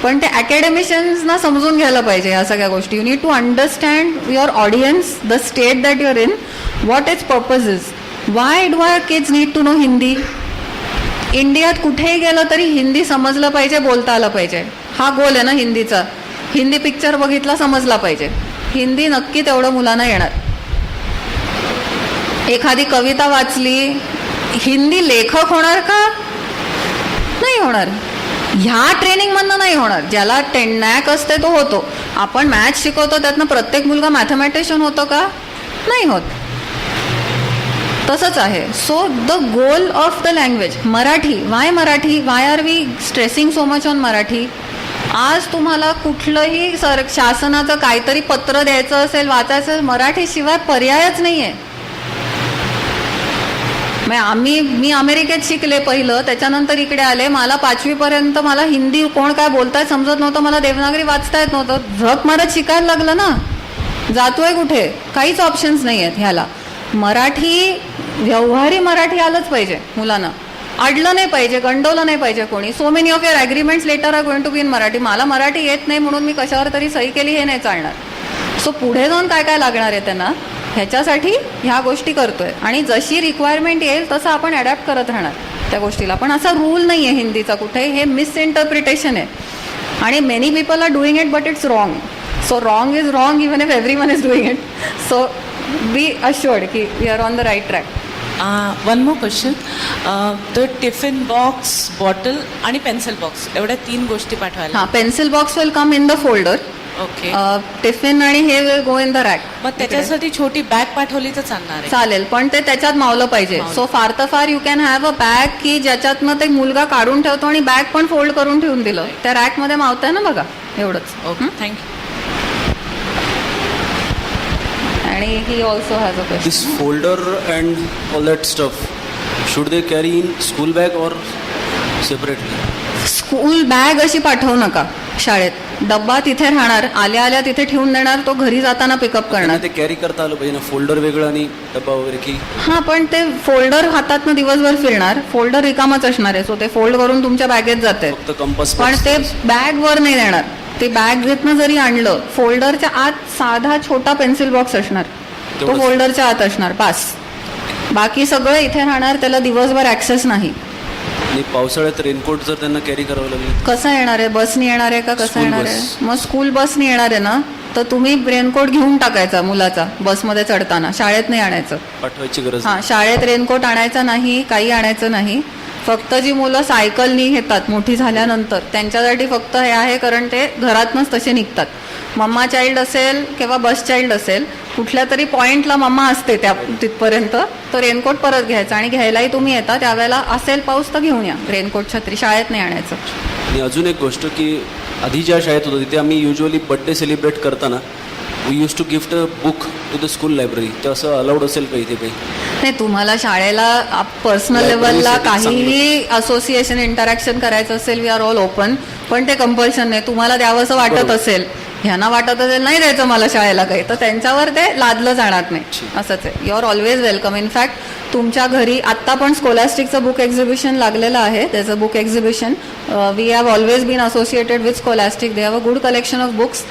पण ते अकॅडमिशियन्सना समजून घ्यायला पाहिजे या सगळ्या गोष्टी. You need to understand your audience, the state that your in, what its purpose is, why do are kids need to know Hindi. इंडियात कुठेही गेलं तरी हिंदी समजलं पाहिजे, बोलता आलं पाहिजे, हा गोल आहे ना हिंदीचा. हिंदी पिक्चर बघितला समजला पाहिजे, हिंदी नक्की तेवढं मुलांना येणार. एखादी कविता वाचली, हिंदी लेखक होणार का? नाही होणार. ह्या ट्रेनिंगमधनं नाही होणार. ज्याला नॅक असते तो होतो. आपण मॅथ्स शिकवतो त्यातनं प्रत्येक मुलगा मॅथमॅटिशियन होतो का? नाही होत. तसंच आहे. So the goal of the language Marathi. Why Marathi? Why are we stressing so much on Marathi? आज तुम्हाला कुठलंही शासनाचं काहीतरी पत्र द्यायचं असेल, वाचायचं, मराठी शिवाय पर्यायच नाही आहे. मी अमेरिकेत शिकले पहिलं, त्याच्यानंतर इकडे आले. मला 5वी पर्यंत मला हिंदी कोण काय बोलतायत समजत नव्हतं, मला देवनागरी वाचता येत नव्हतं. झक मारत शिकायला लागलं ना. जातोय कुठे? काहीच ऑप्शन्स नाही आहेत ह्याला. मराठी, व्यवहारी मराठी आलंच पाहिजे मुलांना. अडलं नाही पाहिजे, गंडवलं नाही पाहिजे कोणी. So many of your agreements letter are going to be in Marathi. मला मराठी येत नाही म्हणून मी कशावर तरी सही केली हे नाही चालणार. सो पुढे जाऊन काय काय लागणार आहे त्यांना, ह्याच्यासाठी ह्या गोष्टी करतोय. आणि जशी रिक्वायरमेंट येईल तसं आपण अडॅप्ट करत राहणार त्या गोष्टीला. पण असा रूल नाही आहे हिंदीचा कुठे. हे मिसइंटरप्रिटेशन आहे आणि many people are doing it but it's wrong. So wrong is wrong even if everyone is doing it. So be assured की we are on the right track. One more question. The tiffin box, bottle आणि pencil box एवढ्या 3 गोष्टी पाठवायला. हां, pencil box will come in the folder. Okay. Tiffin आणि हे will go in the rack. मग त्याच्यासाठी छोटी बॅग पाठवली तर चालणार आहे? चालेल, पण ते त्याच्यात मावलं पाहिजे. सो फार तर far you can have a bag की ज्याच्यातनं ते मुलगा काढून ठेवतो आणि बॅग पण फोल्ड करून ठेवून दिलं, त्या रॅकमध्ये मावतंय ना बघा, एवढंच. Okay, thank you. आणि ही also has a question. This folder and all that stuff, should they carry in school bag or separately? School bag अशी पाठवू नका शाळेत. डब्बा तिथे राहणार, आल्या आल्या तिथे ठेवून देणार, तो घरी जाताना पिकअप करणार. ते कॅरी करता आलं पाहिजे ना, फोल्डर वेगळं आणि डब्बा वगैरे की. हां, पण ते फोल्डर हातातनं दिवसभर फिरणार, फोल्डर रिकामच असणार आहे. सो ते फोल्ड करून तुमच्या बॅगेत जाते, पण ते बॅग वर नाही देणार. ते बॅग घेतनं जरी आणलं, फोल्डरच्या आत साधा छोटा पेन्सिल बॉक्स असणार, तो फोल्डरच्या आत असणार पास. बाकी सगळं इथे राहणार, त्याला दिवसभर ऍक्सेस नाही. पावसाळ्यात रेनकोट जर त्यांना कॅरी करावं लागेल, कसं येणार आहे? बसनी येणार आहे का कसं येणार आहे? मग स्कूल बसनी येणार आहे ना, तर तुम्ही रेनकोट घेऊन टाकायचा मुलाचा बसमध्ये चढताना, शाळेत नाही आणायचं. पाठवायची गरज. हां, शाळेत रेनकोट आणायचा नाही, काही आणायचं नाही. फक्त जी मुलं सायकलनी येतात मोठी झाल्यानंतर त्यांच्यासाठी फक्त हे आहे, कारण ते घरातनंच तसे निघतात. मम्मा चाइल्ड असेल किंवा बस चाइल्ड असेल, कुठल्या तरी पॉईंटला मम्मा असते त्या तिथपर्यंत, तो रेनकोट परत घ्यायचा. आणि घ्यायलाही तुम्ही येता त्यावेळेला असेल पाऊस तर घेऊन या रेनकोट, छत्री. शाळेत नाही आणायचं. आणि अजून एक गोष्ट की आधी ज्या शाळेत होतो तिथे आम्ही युजली बर्थडे सेलिब्रेट करताना we use to gift a book to the school library. ते असं अलाउड असेल का इथे काही? नाही, तुम्हाला शाळेला पर्सनल लेवलला काहीही असोसिएशन इंटरॅक्शन करायचं असेल, वी आर ऑल ओपन. पण ते कंपल्शन नाही. तुम्हाला द्यावंसं वाटत असेल, ह्यांना वाटत असेल नाही द्यायचं मला शाळेला काही, तर त्यांच्यावर ते लादलं जाणार नाही. असंच आहे. You are always welcome. In fact तुमच्या घरी आत्ता पण स्कॉलास्टिकचं बुक एक्झिबिशन लागलेलं आहे. त्याचं book exhibition we have always been associated with Scholastic. They have a good collection of books.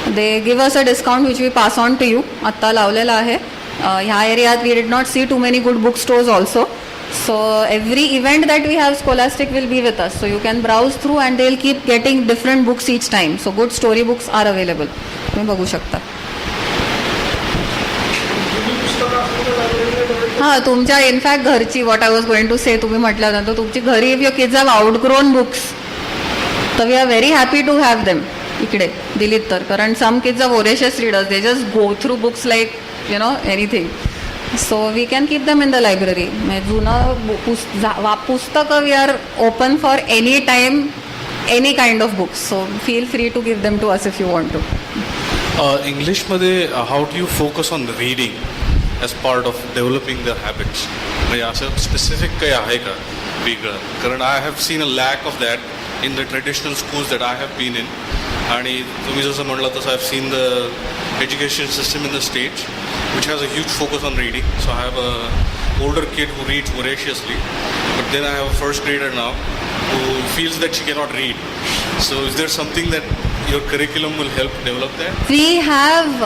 They give us a discount which we pass on to you. आत्ता लावलेलं आहे. ह्या एरियात we did not see too many good bookstores also. So every event that we have, Scholastic will be with us. So you can browse through and they'll keep getting different books each time. So good story books are available. तुम्ही बघू शकता. हां, तुमच्या in fact घरची, what I was going to say, तुम्ही म्हटल्यानंतर तुमची घरी if your kids have outgrown books, तर we are very happy to have them इकडे दिलीत तर. कारण some kids are voracious readers, they just go through books like you know anything. So we can keep them in the library. जुनं पुस्तकं we are open for any time, any kind of books. So feel free to give them to us if you want to. इंग्लिशमध्ये how do you focus on reading as part of developing the habits? म्हणजे असं specific काही आहे का वेगळं? कारण I have seen a lack of that in the traditional schools that I have been in. आणि तुम्ही जसं म्हटलं तसं I have seen the education system in the States which has a huge focus on reading. So I have a older kid who reads voraciously, but then I have a first grader now who feels that she cannot read. So is there something that your curriculum will help develop that? We have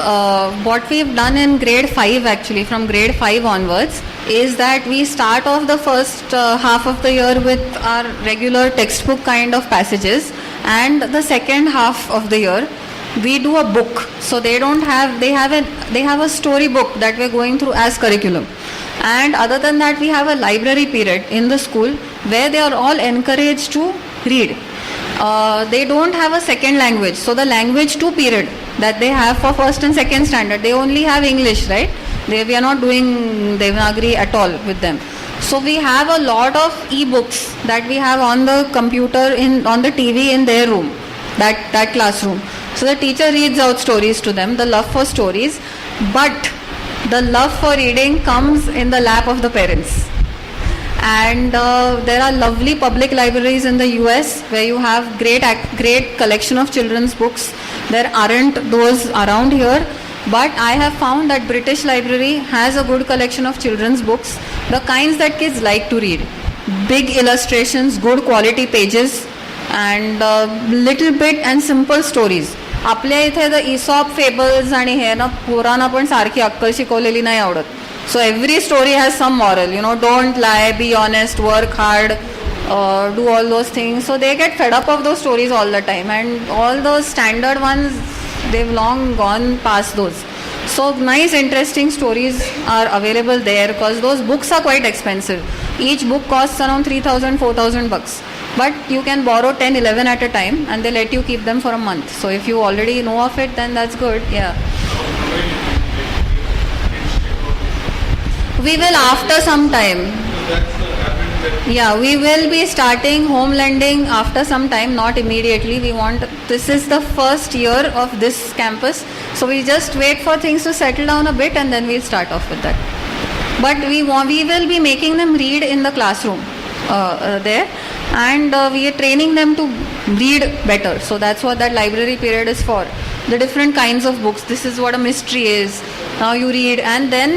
what we've done in grade 5 actually, from grade 5 onwards, is that we start off the first half of the year with our regular textbook kind of passages, and the second half of the year we do a book. So they have a story book that we're going through as curriculum. And other than that, we have a library period in the school where they are all encouraged to read. They don't have a second language. So the language 2 period that they have for first and second standard, they only have English, right? We are not doing Devanagari at all with them. So we have a lot of e-books that we have on the computer, on the TV in their room, that classroom. So the teacher reads out stories to them, the love for stories, but the love for reading comes in the lap of the parents. And there are lovely public libraries in the US where you have great collection of children's books. There aren't those around here, but I have found that British Library has a good collection of children's books, the kinds that kids like to read. Big illustrations, good quality pages, and little bit and simple stories. आपल्या इथे the ESOP fables आणि हे ना पोरांना पण सारखी अक्कल शिकवलेली नाही आवडत. So every story has some moral, you know, don't lie, be honest, work hard, do all those things. So they get fed up of those stories all the time, and all the standard ones they've long gone past those. So nice interesting stories are available there because those books are quite expensive. Each book costs around 3,000 4,000 bucks, but you can borrow 10 11 at a time and they let you keep them for a month. So if you already know of it, then that's good. Yeah, we will after some time. Yeah, we will be starting home lending after some time, not immediately. This is the first year of this campus, so we just wait for things to settle down a bit and then we'll start off with that. But we will be making them read in the classroom there, and we are training them to read better. So that's what that library period is for. The different kinds of books. This is what a mystery is. Now you read, and then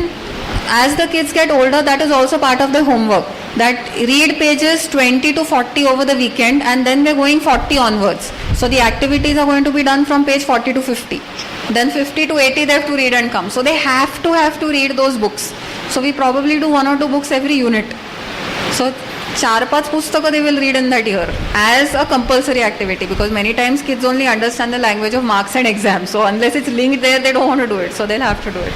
as the kids get older, that is also part of the homework. That read pages 20 to 40 over the weekend, and then we're going 40 onwards. So the activities are going to be done from page 40 to 50. Then 50 to 80 they have to read and come. So they have to read those books. So we probably do 1 or 2 books every unit. So 4-5 pustaka they will read in that year as a compulsory activity, because many times kids only understand the language of marks and exams. So unless it's linked there, they don't want to do it. So they'll have to do it.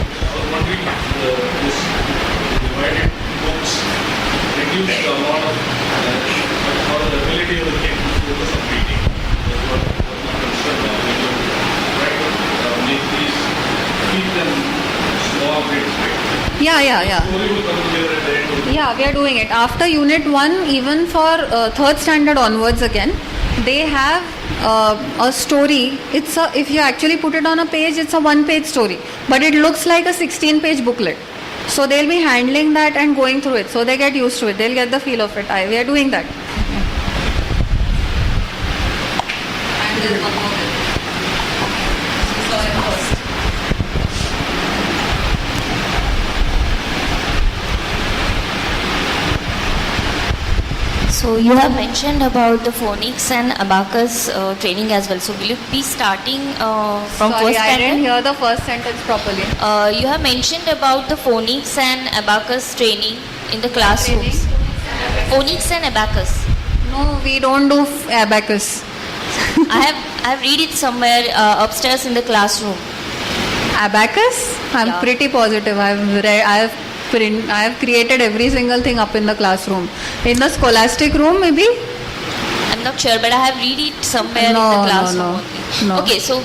Reduce a lot of the ability of the kid to focus on reading. That's what my concern now. When you try to make these, keep them small grades, right? Yeah. Slowly will come together at the end of the Yeah, we are doing it. After unit 1, even for 3rd standard onwards again, they have a story. If you actually put it on a page, it's a 1-page story. But it looks like a 16-page booklet. So they'll be handling that and going through it. So they get used to it. They'll get the feel of it. We are doing that. So you have mentioned about the phonics and abacus training as well. So will you be starting from Sorry, first I didn't standard? hear the first sentence properly. You have mentioned about the phonics and abacus training in the classrooms. Phonics and abacus. No, we don't do abacus. I have read it somewhere upstairs in the classroom. Abacus? I'm Yeah. pretty positive. I have created every single thing up in the classroom. In the scholastic room, maybe? I'm not sure, but I have read it somewhere in No, the no, classroom no. only. No. Okay, so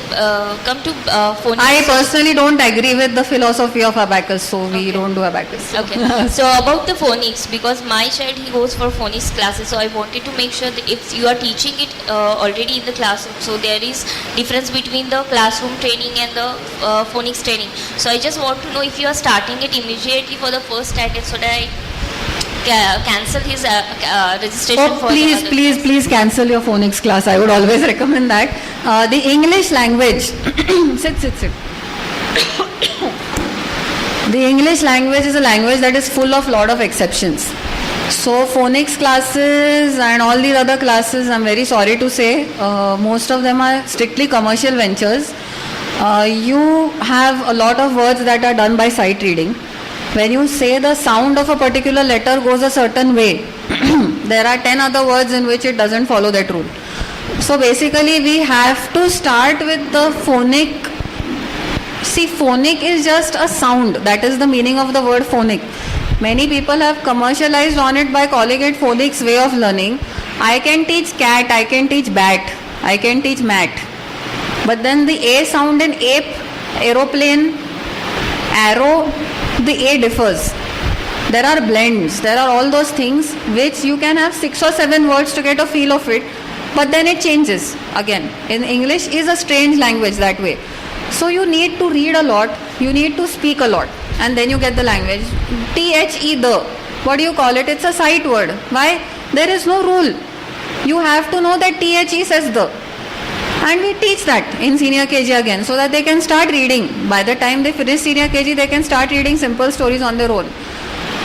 come to phonics. I personally don't agree with the philosophy of abacus, so we don't do abacus. Okay. So about the phonics, because my child, he goes for phonics classes, so I wanted to make sure that if you are teaching it already in the classroom, so there is difference between the classroom training and the phonics training. So I just want to know if you are starting it immediately for the first standard, so that I cancel his registration for the other Please cancel your phonics class. I would always recommend that. The English language. sit. The English language is a language that is full of lot of exceptions. So phonics classes and all these other classes, I'm very sorry to say, most of them are strictly commercial ventures. You have a lot of words that are done by sight reading. When you say the sound of a particular letter goes a certain way, there are 10 other words in which it doesn't follow that rule. So basically we have to start with the phonic. See, phonic is just a sound. That is the meaning of the word phonic. Many people have commercialized on it by calling it phonics way of learning. I can teach cat, I can teach bat, I can teach mat. But then the A sound in ape, aeroplane, arrow, the A differs. There are blends, there are all those things which you can have 6 or 7 words to get a feel of it, but then it changes again. In English is a strange language that way. So you need to read a lot, you need to speak a lot, and then you get the language. THE, the, what do you call it? It's a sight word. Why? There is no rule. You have to know that THE says the. And we teach that in senior KG again, so that they can start reading. By the time they finish senior KG, they can start reading simple stories on their own.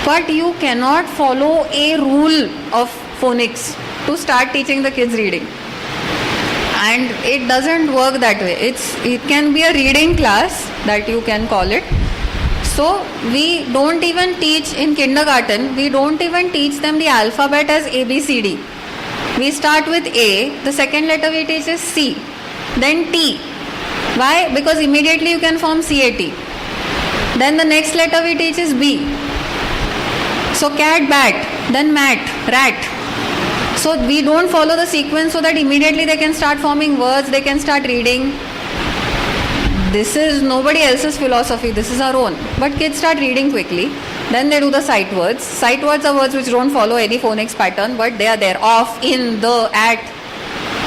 But you cannot follow a rule of phonics to start teaching the kids reading. And it doesn't work that way. It can be a reading class that you can call it. So we don't even teach in kindergarten, we don't even teach them the alphabet as ABCD. We start with A, the second letter we teach is C, then T. Why? Because immediately you can form CAT. Then the next letter we teach is B. So cat, bat, then mat, rat. So we don't follow the sequence so that immediately they can start forming words, they can start reading. This is nobody else's philosophy, this is our own. But kids start reading quickly. Then they do the sight words. Sight words are words which don't follow any phonics pattern, but they are there. Off, in, the, at.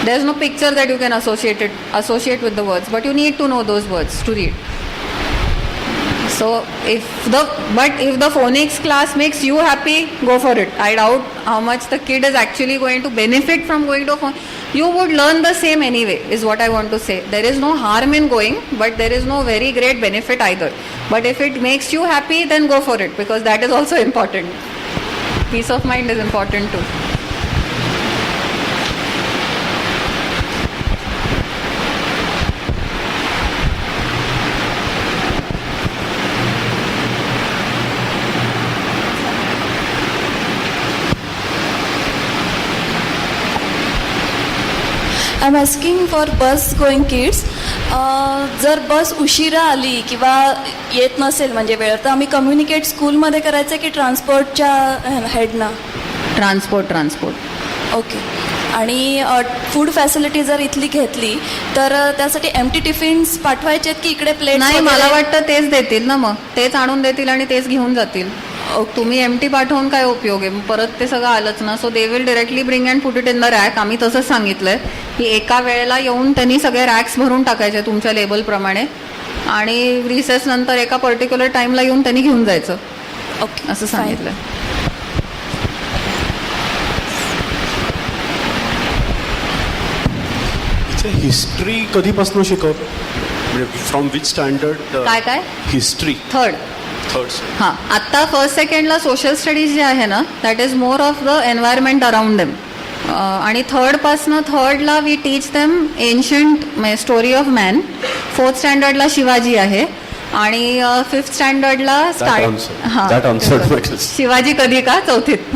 There's no picture that you can associate with the words, but you need to know those words to read. So if the phonics class makes you happy, go for it. I doubt how much the kid is actually going to benefit from going to a phonics. You would learn the same anyway, is what I want to say. There is no harm in going, but there is no very great benefit either. But if it makes you happy, then go for it, because that is also important. Peace of mind is important too. I am asking for बस going kids. जर बस उशिरा आली किंवा येत नसेल म्हणजे वेळ, तर आम्ही कम्युनिकेट स्कूलमध्ये करायचं की ट्रान्सपोर्टच्या हेडना? ट्रान्सपोर्ट. ओके. आणि फूड फॅसिलिटी जर इथली घेतली तर त्यासाठी एम्प्टी टिफिन्स पाठवायचे की इकडे प्लेट? नाही, मला वाटतं तेच देतील ना, मग तेच आणून देतील आणि तेच घेऊन जातील. तुम्ही एमटी पाठवून काय उपयोग आहे, परत ते सगळं आलंच ना. So they will directly bring and put it in the rack. आम्ही तसंच सांगितलंय की एका वेळेला येऊन त्यांनी सगळे रॅक्स भरून टाकायचे तुमच्या लेबलप्रमाणे, आणि रिसेस नंतर एका पर्टिक्युलर टाइमला येऊन त्यांनी घेऊन जायचं. ओके, असं सांगितलंय. हिस्ट्री कधीपासून शिकवतो, म्हणजे फ्रॉम विच स्टँडर्ड? काय हिस्ट्री थर्ड हां आत्ता फर्स्ट सेकंडला सोशल स्टडीज जे आहे ना that is more of the environment around them आणि थर्डपासनं थर्डला वी टीच देम एन्शंट म्हणजे स्टोरी ऑफ मॅन. फोर्थ स्टँडर्डला शिवाजी आहे आणि फिफ्थ स्टँडर्डला शिवाजी कधी का चौथीत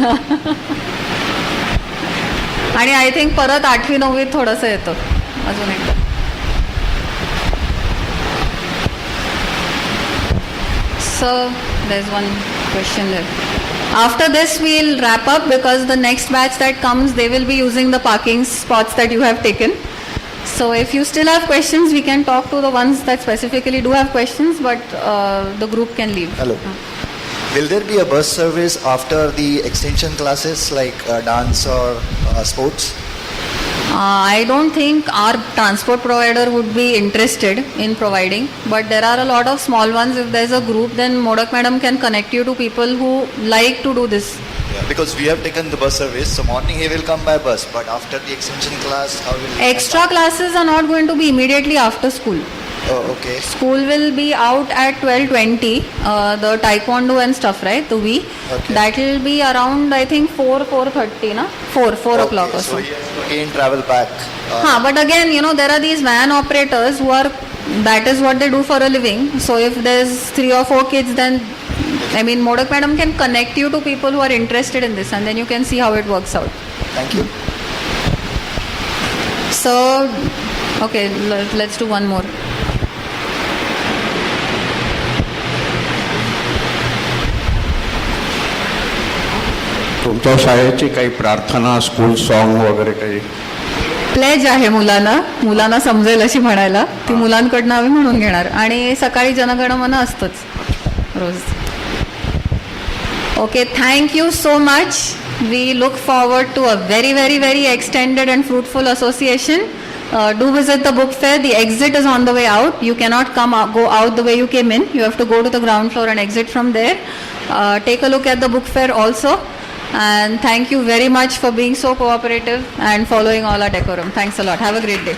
आणि आय थिंक परत 8वी 9वीत थोडंसं येतं अजून एकदा. So there's one question there. After this we'll wrap up because the next batch that comes they will be using the parking spots that you have taken. So if you still have questions we can talk to the ones that specifically do have questions but the group can leave. Hello. Will there be a bus service after the extension classes like dance or sports? I don't think our transport provider would be interested in providing, but there are a lot of small ones. If there's a group, then Modak madam can connect you to people who like to do this. Yeah, because we have taken the bus service, so morning he will come by bus, but after the extension class, how will he Extra classes are not going to be immediately after school. Oh, okay. School will be out at 12:20. The taekwondo and stuff, right? The we. Okay. That will be around I think 4:30, na? 4 o'clock or so. So he has to again travel back. But again, you know, there are these van operators who are, that is what they do for a living. So if there's 3 or 4 kids, then I mean, Modak madam can connect you to people who are interested in this, and then you can see how it works out. Thank you. So, okay, let's do one more. तुमच्या शाळेची काही प्रार्थना school song वगैरे काही pledge आहे मुलांना समजेल अशी म्हणायला ती मुलांकडनं आम्ही म्हणून घेणार आणि सकाळी जनगणमन असतंच रोज. Okay, thank you so much. We look forward to a very very very extended and fruitful association. Do visit the book fair. The exit is on the way out. You cannot go out the way you came in. You have to go to the ground floor and exit from there. Take a look at the book fair also. And thank you very much for being so cooperative and following all our decorum. Thanks a lot. Have a great day.